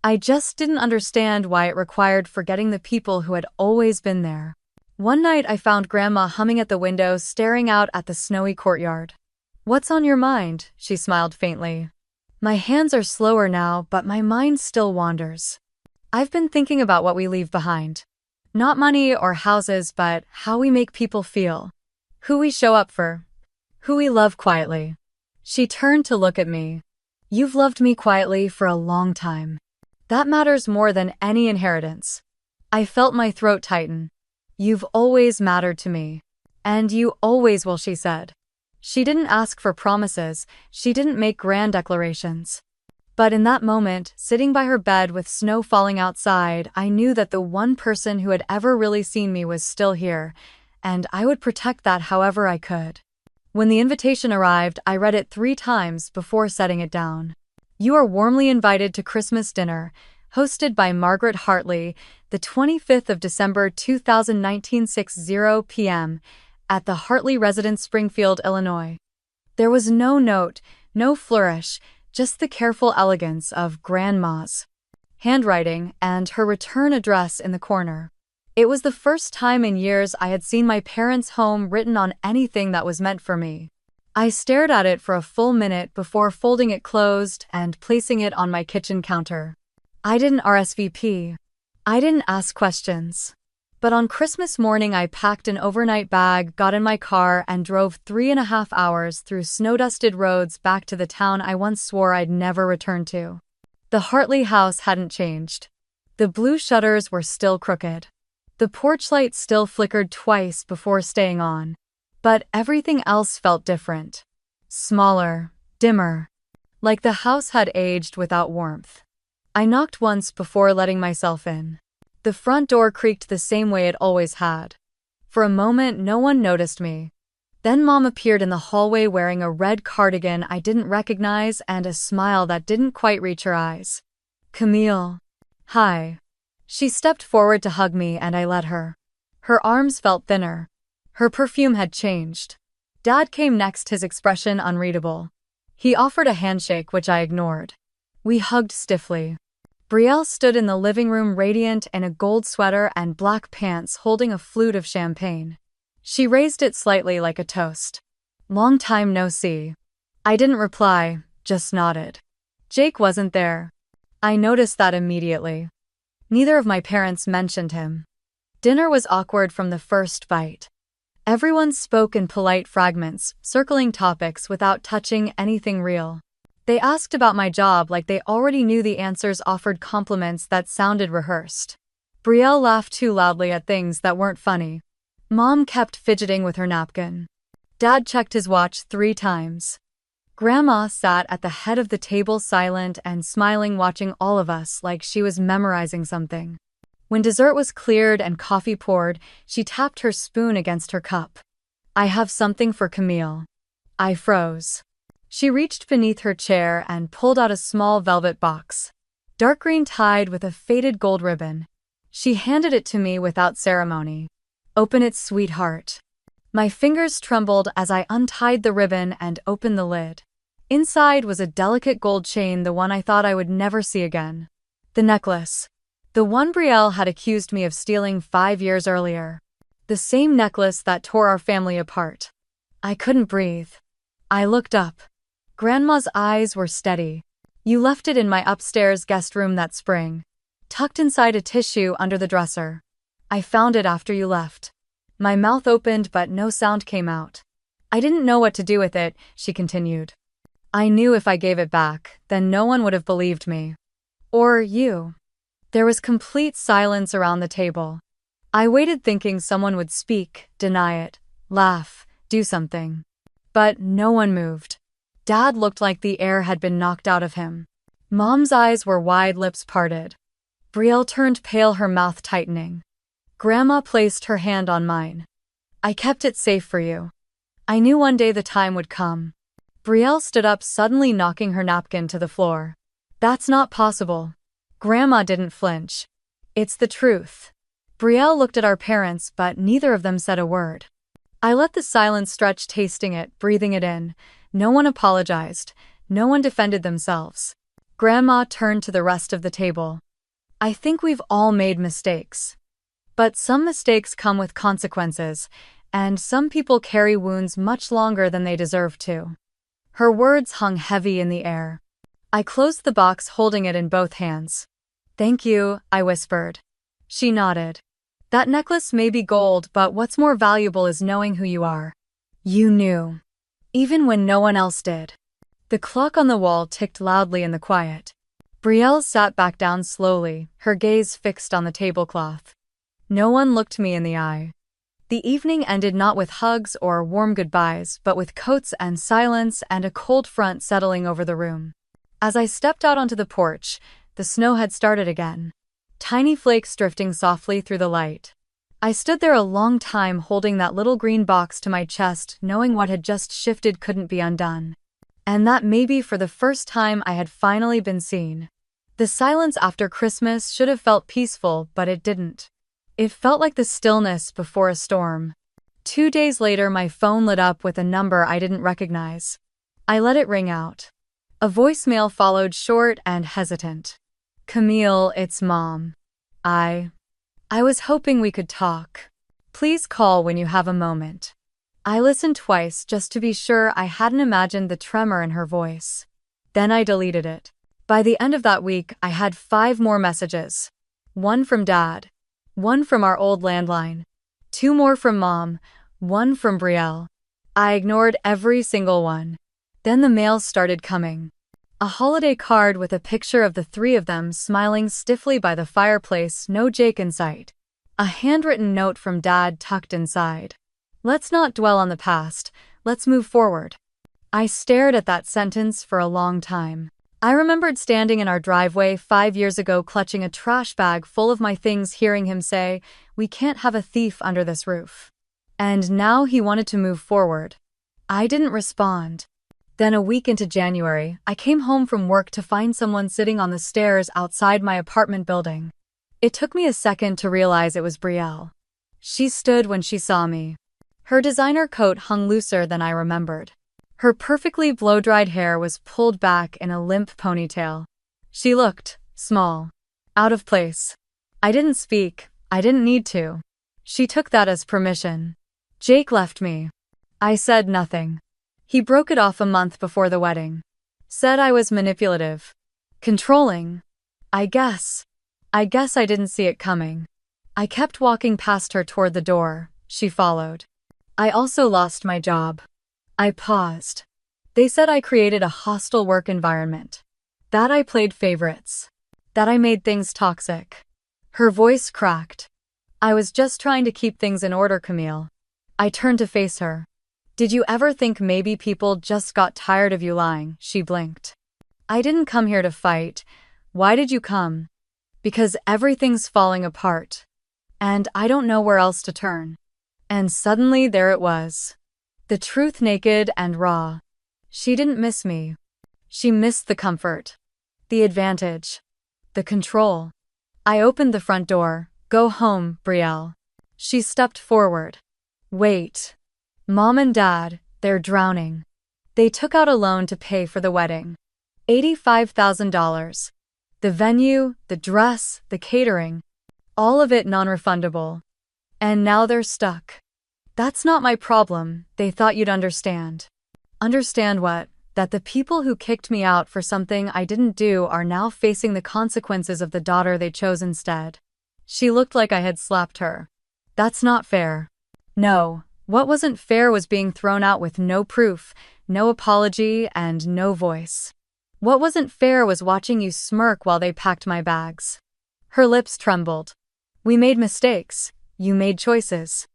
I just didn't understand why it required forgetting the people who had always been there. One night I found Grandma humming at the window, staring out at the snowy courtyard. What's on your mind? She smiled faintly. My hands are slower now, but my mind still wanders. I've been thinking about what we leave behind. Not money or houses, but how we make people feel. Who we show up for. Who we love quietly. She turned to look at me. You've loved me quietly for a long time. That matters more than any inheritance. I felt my throat tighten. You've always mattered to me. And you always will, she said. She didn't ask for promises, she didn't make grand declarations. But in that moment, sitting by her bed with snow falling outside, I knew that the one person who had ever really seen me was still here, and I would protect that however I could. When the invitation arrived, I read it 3 times before setting it down. You are warmly invited to Christmas dinner, hosted by Margaret Hartley, the 25th of December 2019, 6:00 p.m., at the Hartley residence, Springfield, Illinois. There was no note, no flourish, just the careful elegance of Grandma's handwriting and her return address in the corner. It was the first time in years I had seen my parents' home written on anything that was meant for me. I stared at it for a full minute before folding it closed and placing it on my kitchen counter. I didn't RSVP. I didn't ask questions. But on Christmas morning, I packed an overnight bag, got in my car, and drove 3.5 hours through snow-dusted roads back to the town I once swore I'd never return to. The Hartley house hadn't changed. The blue shutters were still crooked. The porch light still flickered twice before staying on. But everything else felt different. Smaller, dimmer. Like the house had aged without warmth. I knocked once before letting myself in. The front door creaked the same way it always had. For a moment, no one noticed me. Then Mom appeared in the hallway wearing a red cardigan I didn't recognize and a smile that didn't quite reach her eyes. Camille. Hi. She stepped forward to hug me and I let her. Her arms felt thinner. Her perfume had changed. Dad came next, his expression unreadable. He offered a handshake, which I ignored. We hugged stiffly. Brielle stood in the living room radiant in a gold sweater and black pants, holding a flute of champagne. She raised it slightly like a toast. "Long time no see." I didn't reply, just nodded. Jake wasn't there. I noticed that immediately. Neither of my parents mentioned him. Dinner was awkward from the first bite. Everyone spoke in polite fragments, circling topics without touching anything real. They asked about my job like they already knew the answers, offered compliments that sounded rehearsed. Brielle laughed too loudly at things that weren't funny. Mom kept fidgeting with her napkin. Dad checked his watch 3 times. Grandma sat at the head of the table, silent and smiling, watching all of us like she was memorizing something. When dessert was cleared and coffee poured, she tapped her spoon against her cup. "I have something for Camille." I froze. She reached beneath her chair and pulled out a small velvet box. Dark green, tied with a faded gold ribbon. She handed it to me without ceremony. "Open it, sweetheart." My fingers trembled as I untied the ribbon and opened the lid. Inside was a delicate gold chain, the one I thought I would never see again. The necklace. The one Brielle had accused me of stealing 5 years earlier. The same necklace that tore our family apart. I couldn't breathe. I looked up. Grandma's eyes were steady. "You left it in my upstairs guest room that spring. Tucked inside a tissue under the dresser. I found it after you left." My mouth opened but no sound came out. "I didn't know what to do with it," she continued. "I knew if I gave it back, then no one would have believed me. Or you." There was complete silence around the table. I waited, thinking someone would speak, deny it, laugh, do something. But no one moved. Dad looked like the air had been knocked out of him. Mom's eyes were wide, lips parted. Brielle turned pale, her mouth tightening. Grandma placed her hand on mine. "I kept it safe for you. I knew one day the time would come." Brielle stood up, suddenly knocking her napkin to the floor. "That's not possible." Grandma didn't flinch. "It's the truth." Brielle looked at our parents, but neither of them said a word. I let the silence stretch, tasting it, breathing it in. No one apologized. No one defended themselves. Grandma turned to the rest of the table. "I think we've all made mistakes. But some mistakes come with consequences, and some people carry wounds much longer than they deserve to." Her words hung heavy in the air. I closed the box, holding it in both hands. "Thank you," I whispered. She nodded. "That necklace may be gold, but what's more valuable is knowing who you are. You knew. Even when no one else did." The clock on the wall ticked loudly in the quiet. Brielle sat back down slowly, her gaze fixed on the tablecloth. No one looked me in the eye. The evening ended not with hugs or warm goodbyes, but with coats and silence and a cold front settling over the room. As I stepped out onto the porch, the snow had started again. Tiny flakes drifting softly through the light. I stood there a long time, holding that little green box to my chest, knowing what had just shifted couldn't be undone. And that maybe for the first time I had finally been seen. The silence after Christmas should have felt peaceful, but it didn't. It felt like the stillness before a storm. 2 days later, my phone lit up with a number I didn't recognize. I let it ring out. A voicemail followed, short and hesitant. "Camille, it's Mom. I was hoping we could talk. Please call when you have a moment." I listened twice just to be sure I hadn't imagined the tremor in her voice. Then I deleted it. By the end of that week, I had 5 more messages. 1 from Dad. 1 from our old landline. 2 more from Mom. 1 from Brielle. I ignored every single one. Then the mail started coming. A holiday card with a picture of the 3 of them smiling stiffly by the fireplace, no Jake in sight. A handwritten note from Dad tucked inside. "Let's not dwell on the past, let's move forward." I stared at that sentence for a long time. I remembered standing in our driveway 5 years ago, clutching a trash bag full of my things, hearing him say, "We can't have a thief under this roof." And now he wanted to move forward. I didn't respond. Then a week into January, I came home from work to find someone sitting on the stairs outside my apartment building. It took me a second to realize it was Brielle. She stood when she saw me. Her designer coat hung looser than I remembered. Her perfectly blow-dried hair was pulled back in a limp ponytail. She looked small, out of place. I didn't speak. I didn't need to. She took that as permission. Jake left me. I said nothing. He broke it off a month before the wedding. Said I was manipulative. Controlling. I guess I didn't see it coming. I kept walking past her toward the door. She followed. I also lost my job. I paused. They said I created a hostile work environment. That I played favorites. That I made things toxic. Her voice cracked. I was just trying to keep things in order, Camille. I turned to face her. Did you ever think maybe people just got tired of you lying? She blinked. I didn't come here to fight. Why did you come? Because everything's falling apart. And I don't know where else to turn. And suddenly there it was. The truth, naked and raw. She didn't miss me. She missed the comfort. The advantage. The control. I opened the front door. Go home, Brielle. She stepped forward. Wait. Mom and Dad, they're drowning. They took out a loan to pay for the wedding. $85,000. The venue, the dress, the catering. All of it non-refundable. And now they're stuck. That's not my problem. They thought you'd understand. Understand what? That the people who kicked me out for something I didn't do are now facing the consequences of the daughter they chose instead. She looked like I had slapped her. That's not fair. No, what wasn't fair was being thrown out with no proof, no apology, and no voice. What wasn't fair was watching you smirk while they packed my bags. Her lips trembled. We made mistakes. You made choices.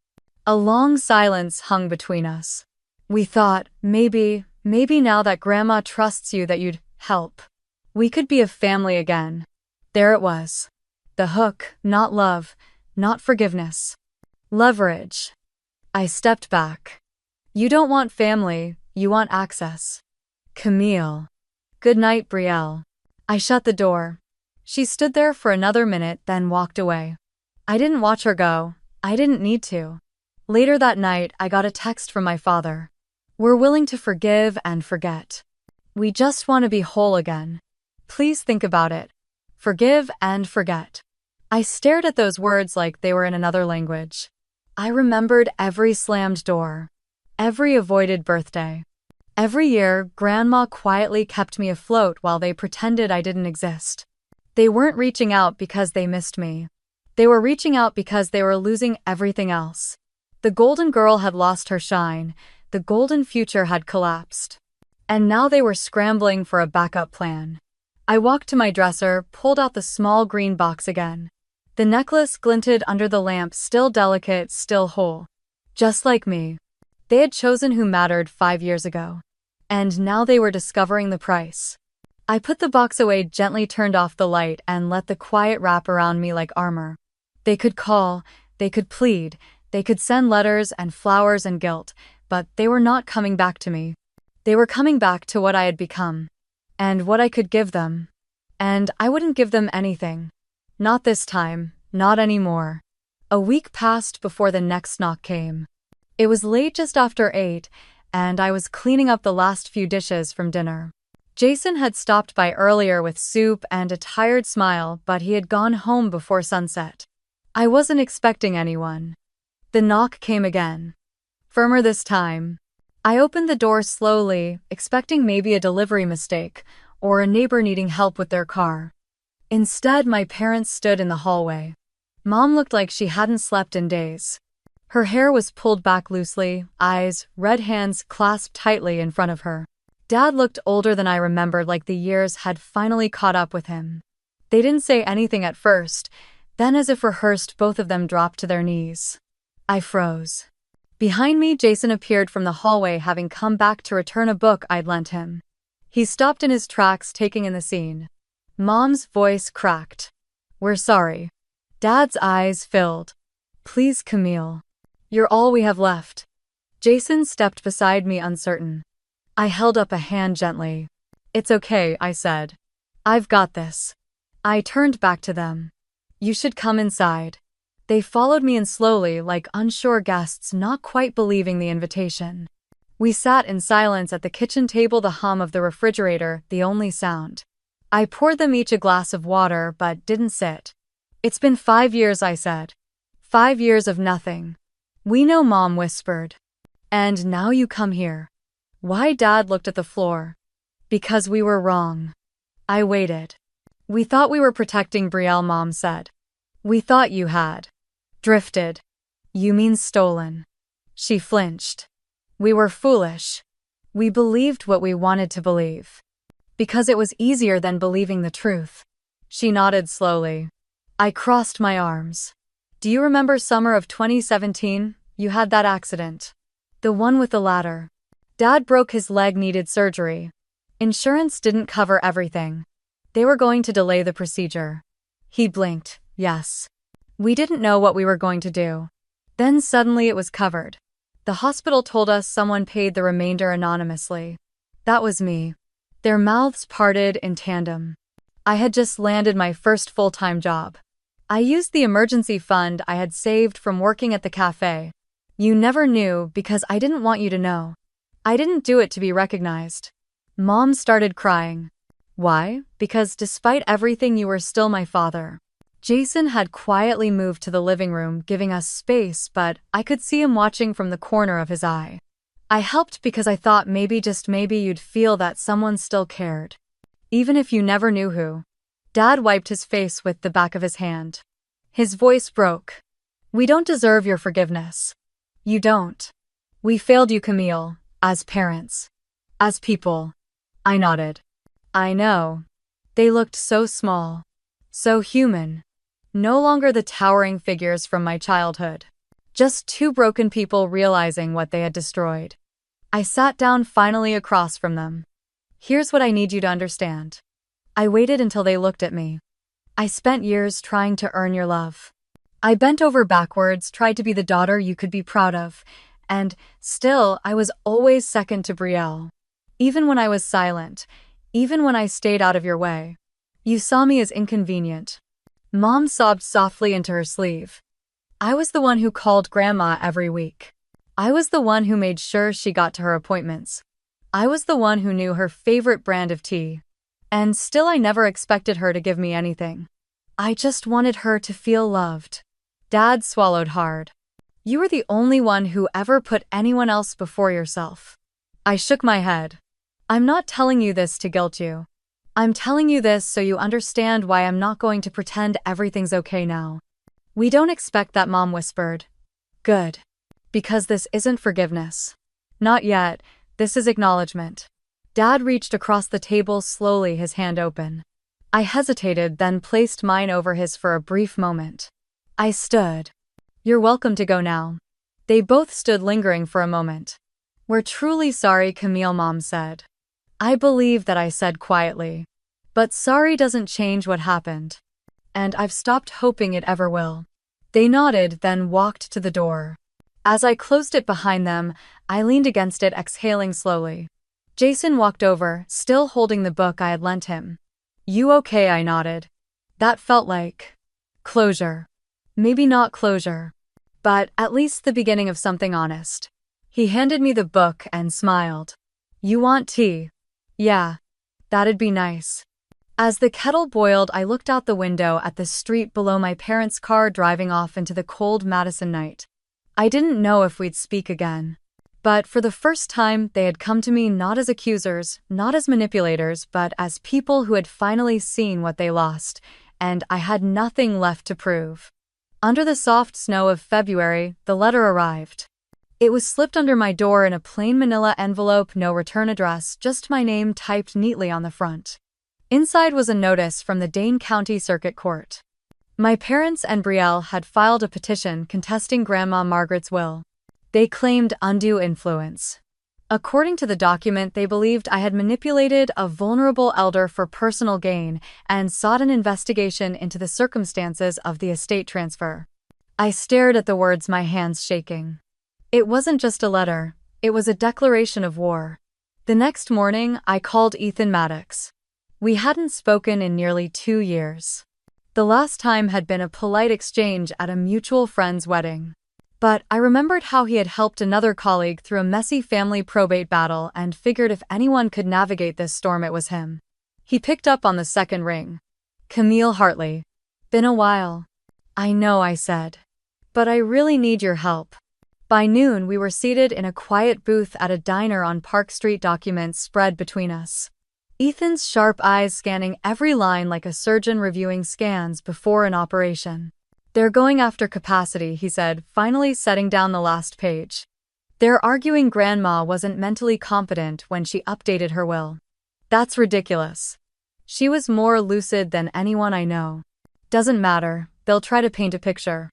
A long silence hung between us. We thought, maybe now that Grandma trusts you that you'd help. We could be a family again. There it was. The hook, not love, not forgiveness. Leverage. I stepped back. You don't want family, you want access. Camille. Good night, Brielle. I shut the door. She stood there for another minute, then walked away. I didn't watch her go. I didn't need to. Later that night, I got a text from my father. We're willing to forgive and forget. We just want to be whole again. Please think about it. Forgive and forget. I stared at those words like they were in another language. I remembered every slammed door. Every avoided birthday. Every year, Grandma quietly kept me afloat while they pretended I didn't exist. They weren't reaching out because they missed me. They were reaching out because they were losing everything else. The golden girl had lost her shine. The golden future had collapsed. And now they were scrambling for a backup plan. I walked to my dresser, pulled out the small green box again. The necklace glinted under the lamp, still delicate, still whole. Just like me. They had chosen who mattered 5 years ago. And now they were discovering the price. I put the box away, gently turned off the light, and let the quiet wrap around me like armor. They could call, they could plead, they could send letters and flowers and guilt, but they were not coming back to me. They were coming back to what I had become. And what I could give them. And I wouldn't give them anything. Not this time, not anymore. A week passed before the next knock came. It was late, just after 8, and I was cleaning up the last few dishes from dinner. Jason had stopped by earlier with soup and a tired smile, but he had gone home before sunset. I wasn't expecting anyone. The knock came again. Firmer this time. I opened the door slowly, expecting maybe a delivery mistake or a neighbor needing help with their car. Instead, my parents stood in the hallway. Mom looked like she hadn't slept in days. Her hair was pulled back loosely, eyes, red hands clasped tightly in front of her. Dad looked older than I remembered, like the years had finally caught up with him. They didn't say anything at first, then as if rehearsed, both of them dropped to their knees. I froze. Behind me, Jason appeared from the hallway, having come back to return a book I'd lent him. He stopped in his tracks, taking in the scene. Mom's voice cracked. We're sorry. Dad's eyes filled. Please, Camille. You're all we have left. Jason stepped beside me, uncertain. I held up a hand gently. It's okay, I said. I've got this. I turned back to them. You should come inside. They followed me in slowly, like unsure guests not quite believing the invitation. We sat in silence at the kitchen table, the hum of the refrigerator the only sound. I poured them each a glass of water but didn't sit. "It's been 5 years," I said. 5 years of nothing. "We know," Mom whispered. "And now you come here." Why? Dad looked at the floor. "Because we were wrong." I waited. "We thought we were protecting Brielle," Mom said. "We thought you had drifted." "You mean stolen?" She flinched. "We were foolish. We believed what we wanted to believe. Because it was easier than believing the truth." She nodded slowly. I crossed my arms. "Do you remember summer of 2017? You had that accident. The one with the ladder. Dad broke his leg, needed surgery. Insurance didn't cover everything. They were going to delay the procedure." He blinked. "Yes. We didn't know what we were going to do. Then suddenly it was covered. The hospital told us someone paid the remainder anonymously. That was me." Their mouths parted in tandem. I had just landed my first full-time job. I used the emergency fund I had saved from working at the cafe. "You never knew because I didn't want you to know. I didn't do it to be recognized." Mom started crying. "Why?" "Because despite everything you were still my father." Jason had quietly moved to the living room, giving us space, but I could see him watching from the corner of his eye. "I helped because I thought maybe, just maybe, you'd feel that someone still cared. Even if you never knew who." Dad wiped his face with the back of his hand. His voice broke. "We don't deserve your forgiveness. You don't. We failed you, Camille, as parents. As people." I nodded. "I know." They looked so small. So human. No longer the towering figures from my childhood. Just two broken people realizing what they had destroyed. I sat down finally across from them. "Here's what I need you to understand." I waited until they looked at me. "I spent years trying to earn your love. I bent over backwards, tried to be the daughter you could be proud of, and still I was always second to Brielle. Even when I was silent, even when I stayed out of your way. You saw me as inconvenient." Mom sobbed softly into her sleeve. "I was the one who called Grandma every week. I was the one who made sure she got to her appointments. I was the one who knew her favorite brand of tea. And still I never expected her to give me anything. I just wanted her to feel loved." Dad swallowed hard. "You were the only one who ever put anyone else before yourself." I shook my head. "I'm not telling you this to guilt you. I'm telling you this so you understand why I'm not going to pretend everything's okay now." "We don't expect that," Mom whispered. "Good. Because this isn't forgiveness. Not yet, this is acknowledgement." Dad reached across the table slowly, his hand open. I hesitated, then placed mine over his for a brief moment. I stood. "You're welcome to go now." They both stood, lingering for a moment. "We're truly sorry," Camille, Mom said. I believe that I said quietly. "But sorry doesn't change what happened. And I've stopped hoping it ever will." They nodded, then walked to the door. As I closed it behind them, I leaned against it, exhaling slowly. Jason walked over, still holding the book I had lent him. "You okay?" I nodded. That felt like closure. Maybe not closure, but at least the beginning of something honest. He handed me the book and smiled. "You want tea?" "Yeah. That'd be nice." As the kettle boiled, I looked out the window at the street below, my parents' car driving off into the cold Madison night. I didn't know if we'd speak again. But for the first time, they had come to me not as accusers, not as manipulators, but as people who had finally seen what they lost, and I had nothing left to prove. Under the soft snow of February, the letter arrived. It was slipped under my door in a plain manila envelope, no return address, just my name typed neatly on the front. Inside was a notice from the Dane County Circuit Court. My parents and Brielle had filed a petition contesting Grandma Margaret's will. They claimed undue influence. According to the document, they believed I had manipulated a vulnerable elder for personal gain and sought an investigation into the circumstances of the estate transfer. I stared at the words, my hands shaking. It wasn't just a letter, it was a declaration of war. The next morning, I called Ethan Maddox. We hadn't spoken in nearly 2 years. The last time had been a polite exchange at a mutual friend's wedding. But I remembered how he had helped another colleague through a messy family probate battle and figured if anyone could navigate this storm it was him. He picked up on the second ring. Camille Hartley. Been a while. I know, I said. But I really need your help. By noon we were seated in a quiet booth at a diner on Park Street, documents spread between us. Ethan's sharp eyes scanning every line like a surgeon reviewing scans before an operation. They're going after capacity, he said, finally setting down the last page. They're arguing Grandma wasn't mentally competent when she updated her will. That's ridiculous. She was more lucid than anyone I know. Doesn't matter, they'll try to paint a picture.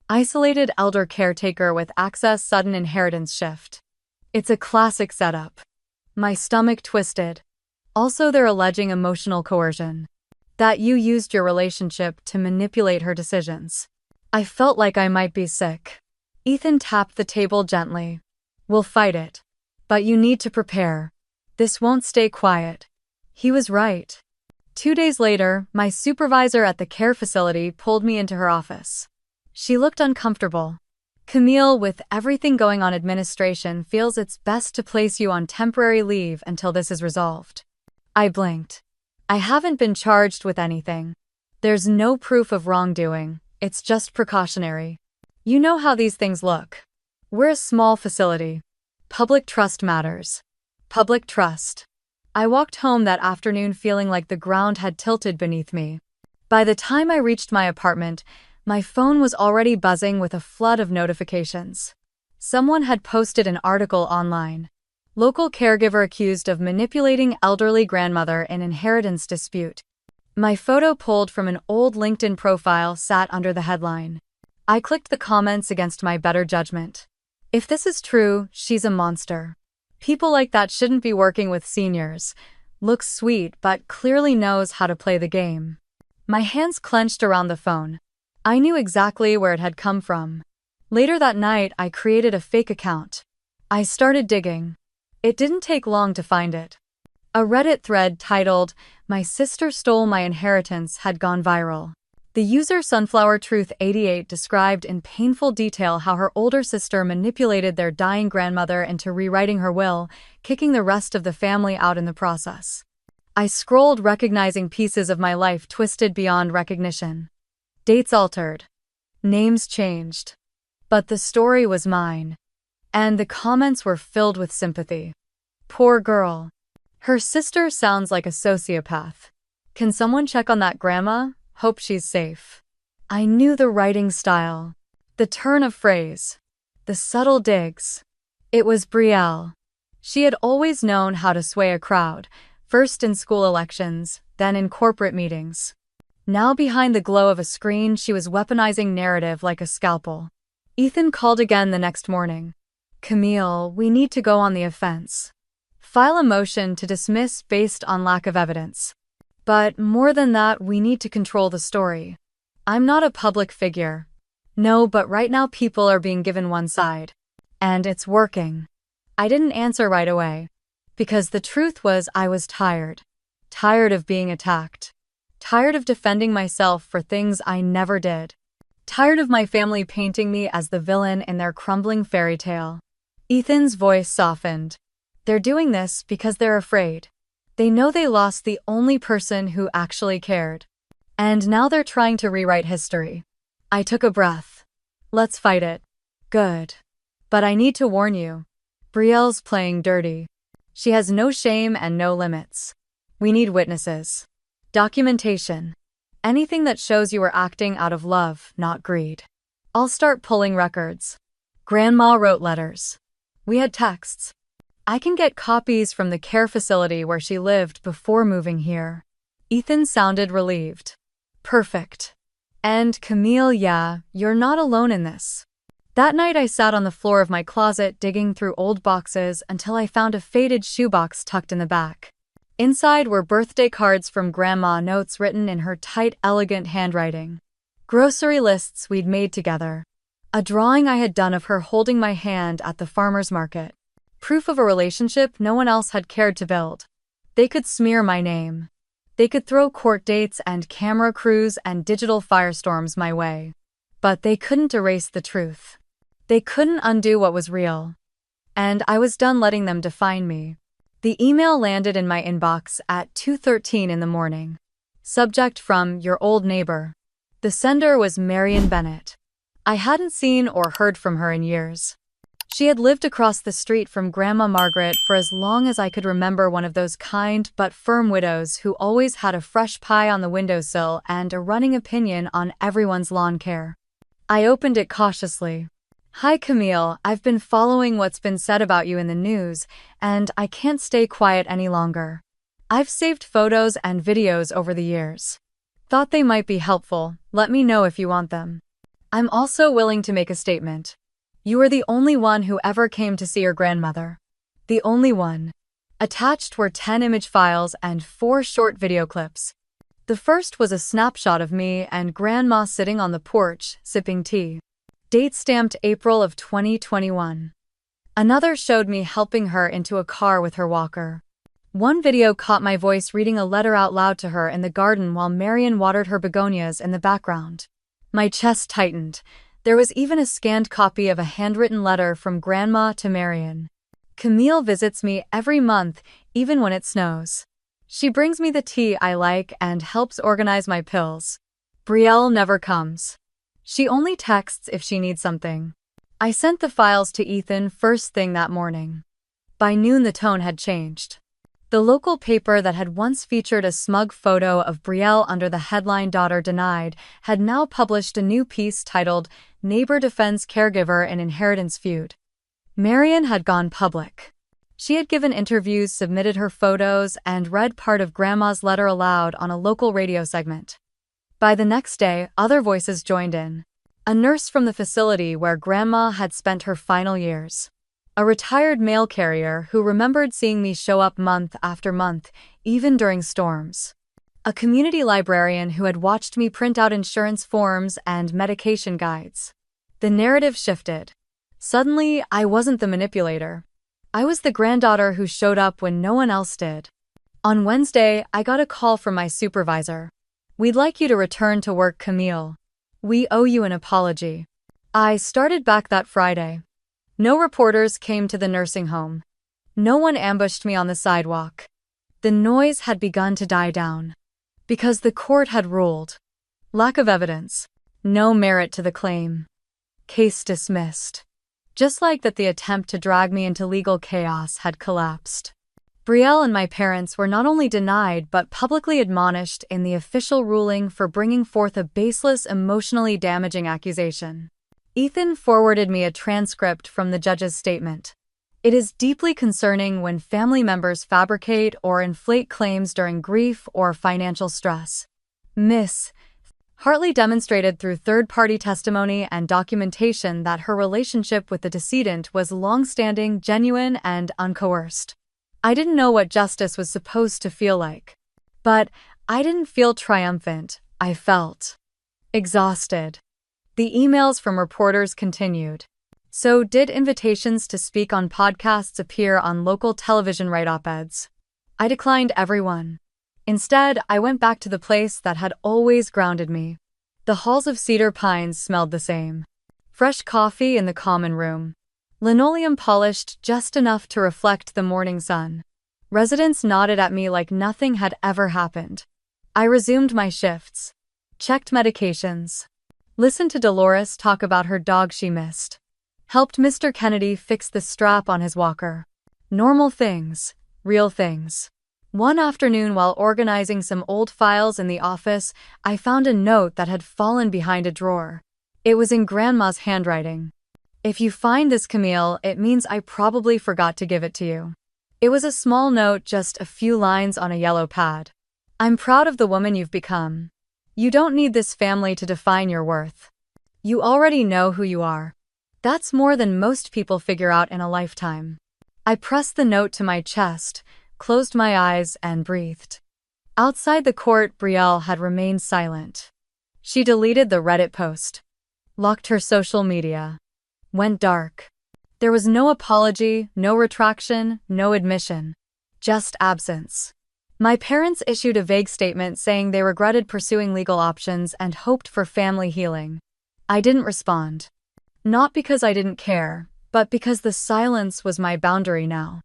Isolated elder caretaker with access sudden inheritance shift. It's a classic setup. My stomach twisted. Also, they're alleging emotional coercion. That you used your relationship to manipulate her decisions. I felt like I might be sick. Ethan tapped the table gently. We'll fight it. But you need to prepare. This won't stay quiet. He was right. 2 days later, my supervisor at the care facility pulled me into her office. She looked uncomfortable. Camille, with everything going on, administration feels it's best to place you on temporary leave until this is resolved. I blinked. I haven't been charged with anything. There's no proof of wrongdoing, it's just precautionary. You know how these things look. We're a small facility. Public trust matters. Public trust. I walked home that afternoon feeling like the ground had tilted beneath me. By the time I reached my apartment, my phone was already buzzing with a flood of notifications. Someone had posted an article online. Local caregiver accused of manipulating elderly grandmother in inheritance dispute. My photo pulled from an old LinkedIn profile sat under the headline. I clicked the comments against my better judgment. If this is true, she's a monster. People like that shouldn't be working with seniors. Looks sweet but clearly knows how to play the game. My hands clenched around the phone. I knew exactly where it had come from. Later that night, I created a fake account. I started digging. It didn't take long to find it. A Reddit thread titled, "My Sister Stole My Inheritance" had gone viral. The user Sunflower Truth 88 described in painful detail how her older sister manipulated their dying grandmother into rewriting her will, kicking the rest of the family out in the process. I scrolled, recognizing pieces of my life twisted beyond recognition. Dates altered. Names changed. But the story was mine. And the comments were filled with sympathy. Poor girl. Her sister sounds like a sociopath. Can someone check on that grandma? Hope she's safe. I knew the writing style. The turn of phrase. The subtle digs. It was Brielle. She had always known how to sway a crowd, first in school elections, then in corporate meetings. Now behind the glow of a screen, she was weaponizing narrative like a scalpel. Ethan called again the next morning. Camille, we need to go on the offense. File a motion to dismiss based on lack of evidence. But more than that, we need to control the story. I'm not a public figure. No, but right now people are being given one side. And it's working. I didn't answer right away. Because the truth was I was tired. Tired of being attacked. Tired of defending myself for things I never did. Tired of my family painting me as the villain in their crumbling fairy tale. Ethan's voice softened. They're doing this because they're afraid. They know they lost the only person who actually cared. And now they're trying to rewrite history. I took a breath. Let's fight it. Good. But I need to warn you. Brielle's playing dirty. She has no shame and no limits. We need witnesses. Documentation. Anything that shows you were acting out of love, not greed. I'll start pulling records. Grandma wrote letters. We had texts. I can get copies from the care facility where she lived before moving here. Ethan sounded relieved. Perfect. And Camille, yeah, you're not alone in this. That night I sat on the floor of my closet digging through old boxes until I found a faded shoebox tucked in the back. Inside were birthday cards from Grandma, notes written in her tight, elegant handwriting. Grocery lists we'd made together. A drawing I had done of her holding my hand at the farmer's market. Proof of a relationship no one else had cared to build. They could smear my name. They could throw court dates and camera crews and digital firestorms my way. But they couldn't erase the truth. They couldn't undo what was real. And I was done letting them define me. The email landed in my inbox at 2:13 in the morning. Subject from your old neighbor. The sender was Marion Bennett. I hadn't seen or heard from her in years. She had lived across the street from Grandma Margaret for as long as I could remember, one of those kind but firm widows who always had a fresh pie on the windowsill and a running opinion on everyone's lawn care. I opened it cautiously. Hi Camille, I've been following what's been said about you in the news, and I can't stay quiet any longer. I've saved photos and videos over the years. Thought they might be helpful, let me know if you want them. I'm also willing to make a statement. You were the only one who ever came to see your grandmother. The only one. Attached were 10 image files and 4 short video clips. The first was a snapshot of me and Grandma sitting on the porch, sipping tea. Date stamped April of 2021. Another showed me helping her into a car with her walker. One video caught my voice reading a letter out loud to her in the garden while Marion watered her begonias in the background. My chest tightened. There was even a scanned copy of a handwritten letter from Grandma to Marion. Camille visits me every month, even when it snows. She brings me the tea I like and helps organize my pills. Brielle never comes. She only texts if she needs something. I sent the files to Ethan first thing that morning. By noon the tone had changed. The local paper that had once featured a smug photo of Brielle under the headline "Daughter Denied" had now published a new piece titled "Neighbor Defends Caregiver in Inheritance Feud." Marion had gone public. She had given interviews, submitted her photos, and read part of Grandma's letter aloud on a local radio segment. By the next day, other voices joined in. A nurse from the facility where Grandma had spent her final years. A retired mail carrier who remembered seeing me show up month after month, even during storms. A community librarian who had watched me print out insurance forms and medication guides. The narrative shifted. Suddenly, I wasn't the manipulator. I was the granddaughter who showed up when no one else did. On Wednesday, I got a call from my supervisor. "We'd like you to return to work, Camille. We owe you an apology." I started back that Friday. No reporters came to the nursing home. No one ambushed me on the sidewalk. The noise had begun to die down. Because the court had ruled. Lack of evidence. No merit to the claim. Case dismissed. Just like that, the attempt to drag me into legal chaos had collapsed. Brielle and my parents were not only denied but publicly admonished in the official ruling for bringing forth a baseless, emotionally damaging accusation. Ethan forwarded me a transcript from the judge's statement. It is deeply concerning when family members fabricate or inflate claims during grief or financial stress. Miss Hartley demonstrated through third-party testimony and documentation that her relationship with the decedent was long-standing, genuine, and uncoerced. I didn't know what justice was supposed to feel like. But I didn't feel triumphant, I felt exhausted. The emails from reporters continued. So did invitations to speak on podcasts appear on local television op-eds. I declined everyone. Instead, I went back to the place that had always grounded me. The halls of Cedar Pines smelled the same. Fresh coffee in the common room. Linoleum polished just enough to reflect the morning sun. Residents nodded at me like nothing had ever happened. I resumed my shifts. Checked medications. Listened to Dolores talk about her dog she missed. Helped Mr. Kennedy fix the strap on his walker. Normal things, real things. One afternoon, while organizing some old files in the office, I found a note that had fallen behind a drawer. It was in Grandma's handwriting. "If you find this, Camille, it means I probably forgot to give it to you." It was a small note, just a few lines on a yellow pad. "I'm proud of the woman you've become. You don't need this family to define your worth. You already know who you are. That's more than most people figure out in a lifetime." I pressed the note to my chest, closed my eyes, and breathed. Outside the court, Brielle had remained silent. She deleted the Reddit post. Locked her social media. Went dark. There was no apology, no retraction, no admission. Just absence. My parents issued a vague statement saying they regretted pursuing legal options and hoped for family healing. I didn't respond. Not because I didn't care, but because the silence was my boundary now.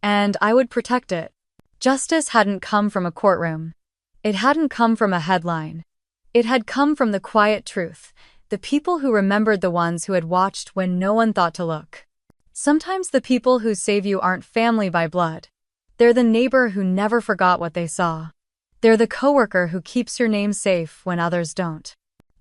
And I would protect it. Justice hadn't come from a courtroom. It hadn't come from a headline. It had come from the quiet truth, the people who remembered the ones who had watched when no one thought to look. Sometimes the people who save you aren't family by blood. They're the neighbor who never forgot what they saw. They're the coworker who keeps your name safe when others don't.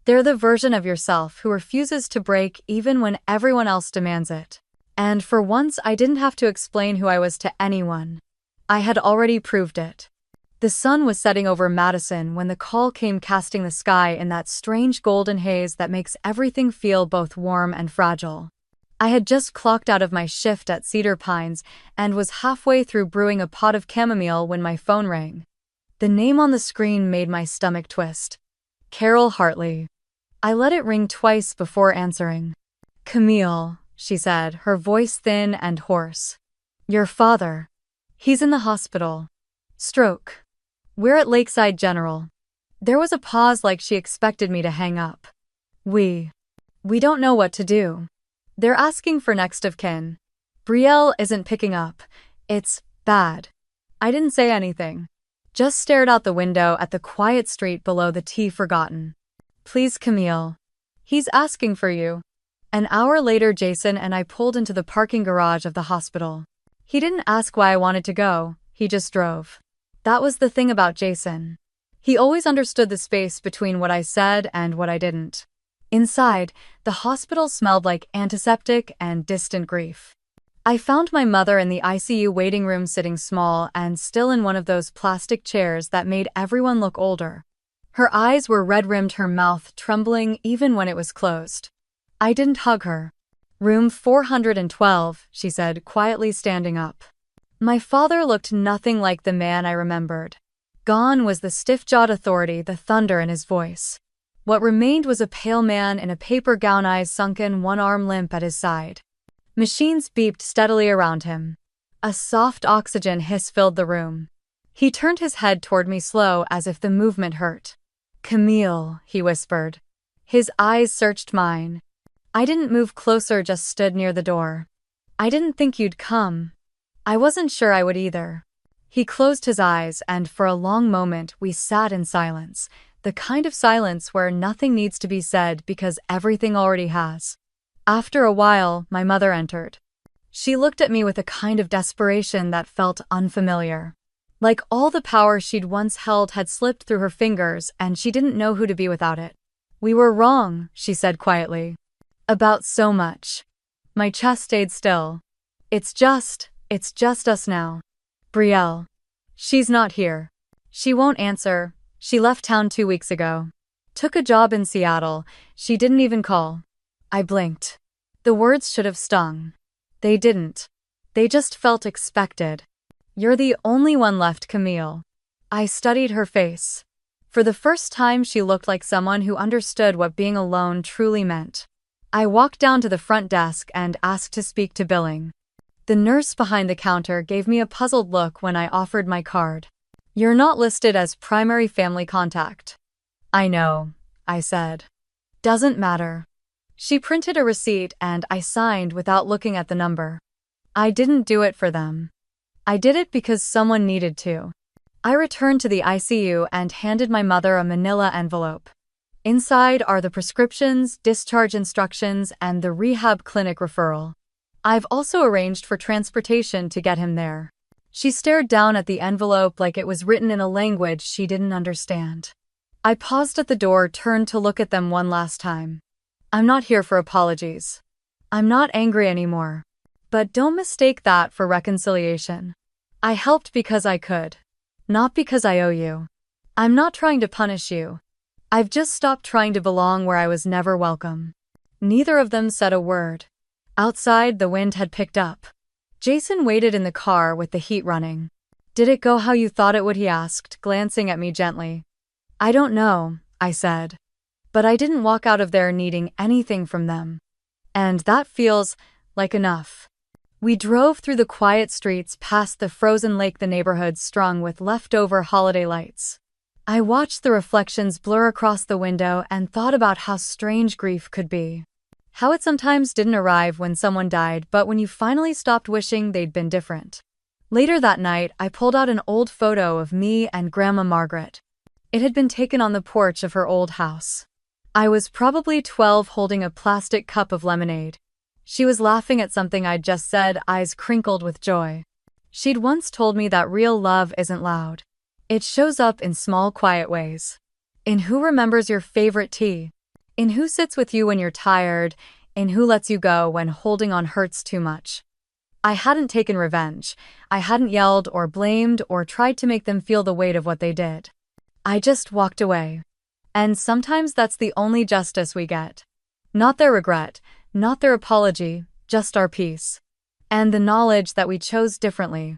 They're the version of yourself who refuses to break even when everyone else demands it. And for once, I didn't have to explain who I was to anyone. I had already proved it. The sun was setting over Madison when the call came, casting the sky in that strange golden haze that makes everything feel both warm and fragile. I had just clocked out of my shift at Cedar Pines and was halfway through brewing a pot of chamomile when my phone rang. The name on the screen made my stomach twist. Carol Hartley. I let it ring twice before answering. "Camille," she said, her voice thin and hoarse. "Your father. He's in the hospital. Stroke. We're at Lakeside General." There was a pause, like she expected me to hang up. We don't know what to do. They're asking for next of kin. Brielle isn't picking up. It's bad. I didn't say anything. Just stared out the window at the quiet street below the tea forgotten. "Please, Camille. He's asking for you." An hour later, Jason and I pulled into the parking garage of the hospital. He didn't ask why I wanted to go, he just drove. That was the thing about Jason. He always understood the space between what I said and what I didn't. Inside, the hospital smelled like antiseptic and distant grief. I found my mother in the ICU waiting room, sitting small and still in one of those plastic chairs that made everyone look older. Her eyes were red-rimmed, her mouth trembling even when it was closed. I didn't hug her. "Room 412, she said, quietly standing up. My father looked nothing like the man I remembered. Gone was the stiff-jawed authority, the thunder in his voice. What remained was a pale man in a paper gown, eyes sunken, one arm limp at his side. Machines beeped steadily around him. A soft oxygen hiss filled the room. He turned his head toward me, slow, as if the movement hurt. "Camille," he whispered. His eyes searched mine. I didn't move closer, just stood near the door. "I didn't think you'd come." I wasn't sure I would either. He closed his eyes, and for a long moment we sat in silence, the kind of silence where nothing needs to be said because everything already has. After a while, my mother entered. She looked at me with a kind of desperation that felt unfamiliar. Like all the power she'd once held had slipped through her fingers and she didn't know who to be without it. "We were wrong," she said quietly. "About so much." My chest stayed still. It's just us now. Brielle. She's not here. She won't answer. She left town 2 weeks ago. Took a job in Seattle. She didn't even call." I blinked. The words should have stung. They didn't. They just felt expected. "You're the only one left, Camille." I studied her face. For the first time, she looked like someone who understood what being alone truly meant. I walked down to the front desk and asked to speak to billing. The nurse behind the counter gave me a puzzled look when I offered my card. "You're not listed as primary family contact." "I know," I said. "Doesn't matter." She printed a receipt and I signed without looking at the number. I didn't do it for them. I did it because someone needed to. I returned to the ICU and handed my mother a manila envelope. Inside are the prescriptions, discharge instructions, and the rehab clinic referral. I've also arranged for transportation to get him there. She stared down at the envelope like it was written in a language she didn't understand. I paused at the door, turned to look at them one last time. I'm not here for apologies. I'm not angry anymore. But don't mistake that for reconciliation. I helped because I could. Not because I owe you. I'm not trying to punish you. I've just stopped trying to belong where I was never welcome. Neither of them said a word. Outside, the wind had picked up. Jason waited in the car with the heat running. "Did it go how you thought it would?" he asked, glancing at me gently. "I don't know," I said. But I didn't walk out of there needing anything from them. And that feels like enough. We drove through the quiet streets past the frozen lake, the neighborhood strung with leftover holiday lights. I watched the reflections blur across the window and thought about how strange grief could be. How it sometimes didn't arrive when someone died, but when you finally stopped wishing they'd been different. Later that night, I pulled out an old photo of me and Grandma Margaret. It had been taken on the porch of her old house. I was probably 12, holding a plastic cup of lemonade. She was laughing at something I'd just said, eyes crinkled with joy. She'd once told me that real love isn't loud. It shows up in small, quiet ways. In who remembers your favorite tea. In who sits with you when you're tired. In who lets you go when holding on hurts too much. I hadn't taken revenge. I hadn't yelled or blamed or tried to make them feel the weight of what they did. I just walked away. And sometimes that's the only justice we get. Not their regret, not their apology, just our peace. And the knowledge that we chose differently.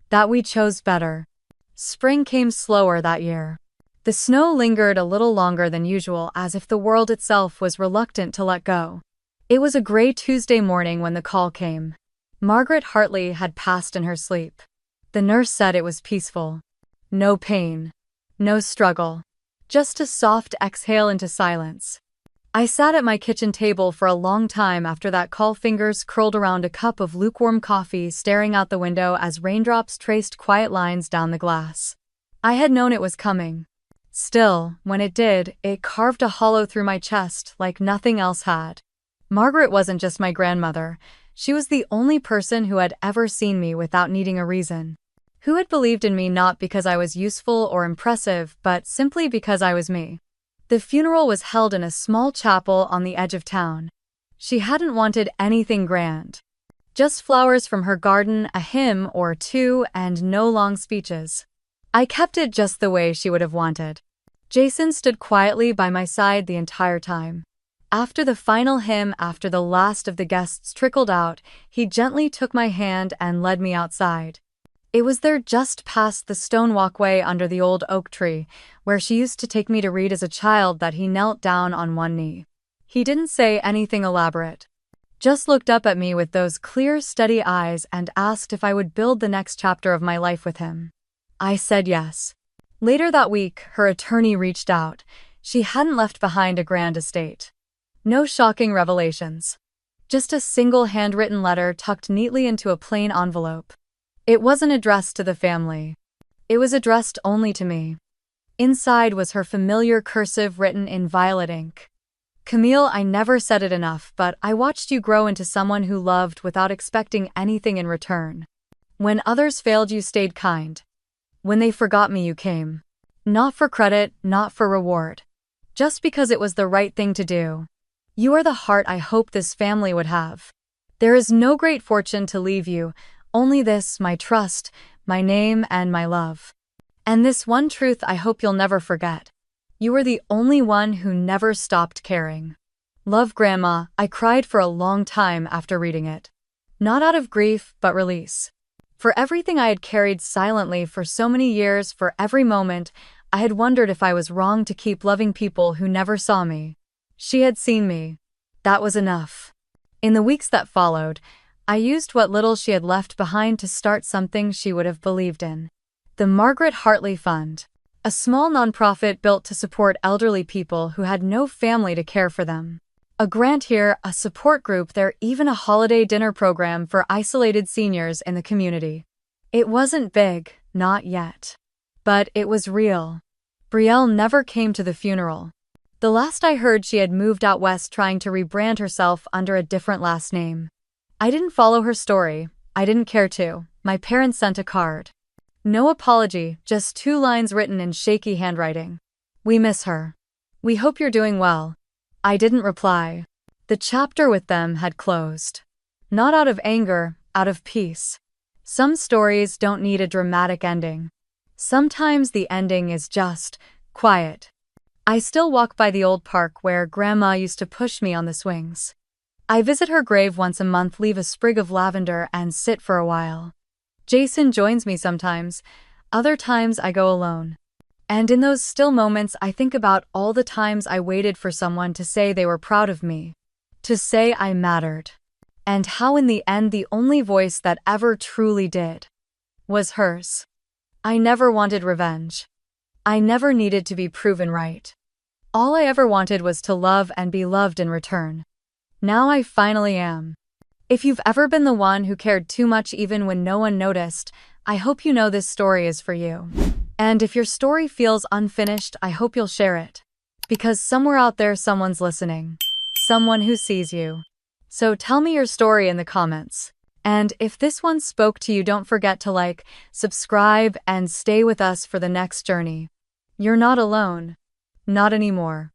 That we chose better. Spring came slower that year. The snow lingered a little longer than usual, as if the world itself was reluctant to let go. It was a gray Tuesday morning when the call came. Margaret Hartley had passed in her sleep. The nurse said it was peaceful. No pain. No struggle. Just a soft exhale into silence. I sat at my kitchen table for a long time after that call, fingers curled around a cup of lukewarm coffee, staring out the window as raindrops traced quiet lines down the glass. I had known it was coming. Still, when it did, it carved a hollow through my chest like nothing else had. Margaret wasn't just my grandmother. She was the only person who had ever seen me without needing a reason. Who had believed in me not because I was useful or impressive, but simply because I was me. The funeral was held in a small chapel on the edge of town. She hadn't wanted anything grand. Just flowers from her garden, a hymn or two, and no long speeches. I kept it just the way she would have wanted. Jason stood quietly by my side the entire time. After the final hymn, after the last of the guests trickled out, he gently took my hand and led me outside. It was there, just past the stone walkway under the old oak tree, where she used to take me to read as a child, that he knelt down on one knee. He didn't say anything elaborate. Just looked up at me with those clear, steady eyes and asked if I would build the next chapter of my life with him. I said yes. Later that week, her attorney reached out. She hadn't left behind a grand estate. No shocking revelations. Just a single handwritten letter tucked neatly into a plain envelope. It wasn't addressed to the family. It was addressed only to me. Inside was her familiar cursive written in violet ink. Camille, I never said it enough, but I watched you grow into someone who loved without expecting anything in return. When others failed, you stayed kind. When they forgot me, you came. Not for credit, not for reward. Just because it was the right thing to do. You are the heart I hoped this family would have. There is no great fortune to leave you, only this, my trust, my name, and my love. And this one truth I hope you'll never forget. You were the only one who never stopped caring. Love, Grandma. I cried for a long time after reading it. Not out of grief, but release. For everything I had carried silently for so many years, for every moment, I had wondered if I was wrong to keep loving people who never saw me. She had seen me. That was enough. In the weeks that followed, I used what little she had left behind to start something she would have believed in. The Margaret Hartley Fund. A small nonprofit built to support elderly people who had no family to care for them. A grant here, a support group there, even a holiday dinner program for isolated seniors in the community. It wasn't big, not yet. But it was real. Brielle never came to the funeral. The last I heard, she had moved out west, trying to rebrand herself under a different last name. I didn't follow her story. I didn't care to. My parents sent a card. No apology, just 2 lines written in shaky handwriting. We miss her. We hope you're doing well. I didn't reply. The chapter with them had closed. Not out of anger, out of peace. Some stories don't need a dramatic ending. Sometimes the ending is just quiet. I still walk by the old park where Grandma used to push me on the swings. I visit her grave once a month, leave a sprig of lavender, and sit for a while. Jason joins me sometimes. Other times I go alone. And in those still moments, I think about all the times I waited for someone to say they were proud of me. To say I mattered. and how in the end the only voice that ever truly did was hers. I never wanted revenge. I never needed to be proven right. All I ever wanted was to love and be loved in return. Now I finally am. If you've ever been the one who cared too much even when no one noticed, I hope you know this story is for you. And if your story feels unfinished, I hope you'll share it. Because somewhere out there someone's listening. Someone who sees you. So tell me your story in the comments. And if this one spoke to you, don't forget to like, subscribe, and stay with us for the next journey. You're not alone. Not anymore.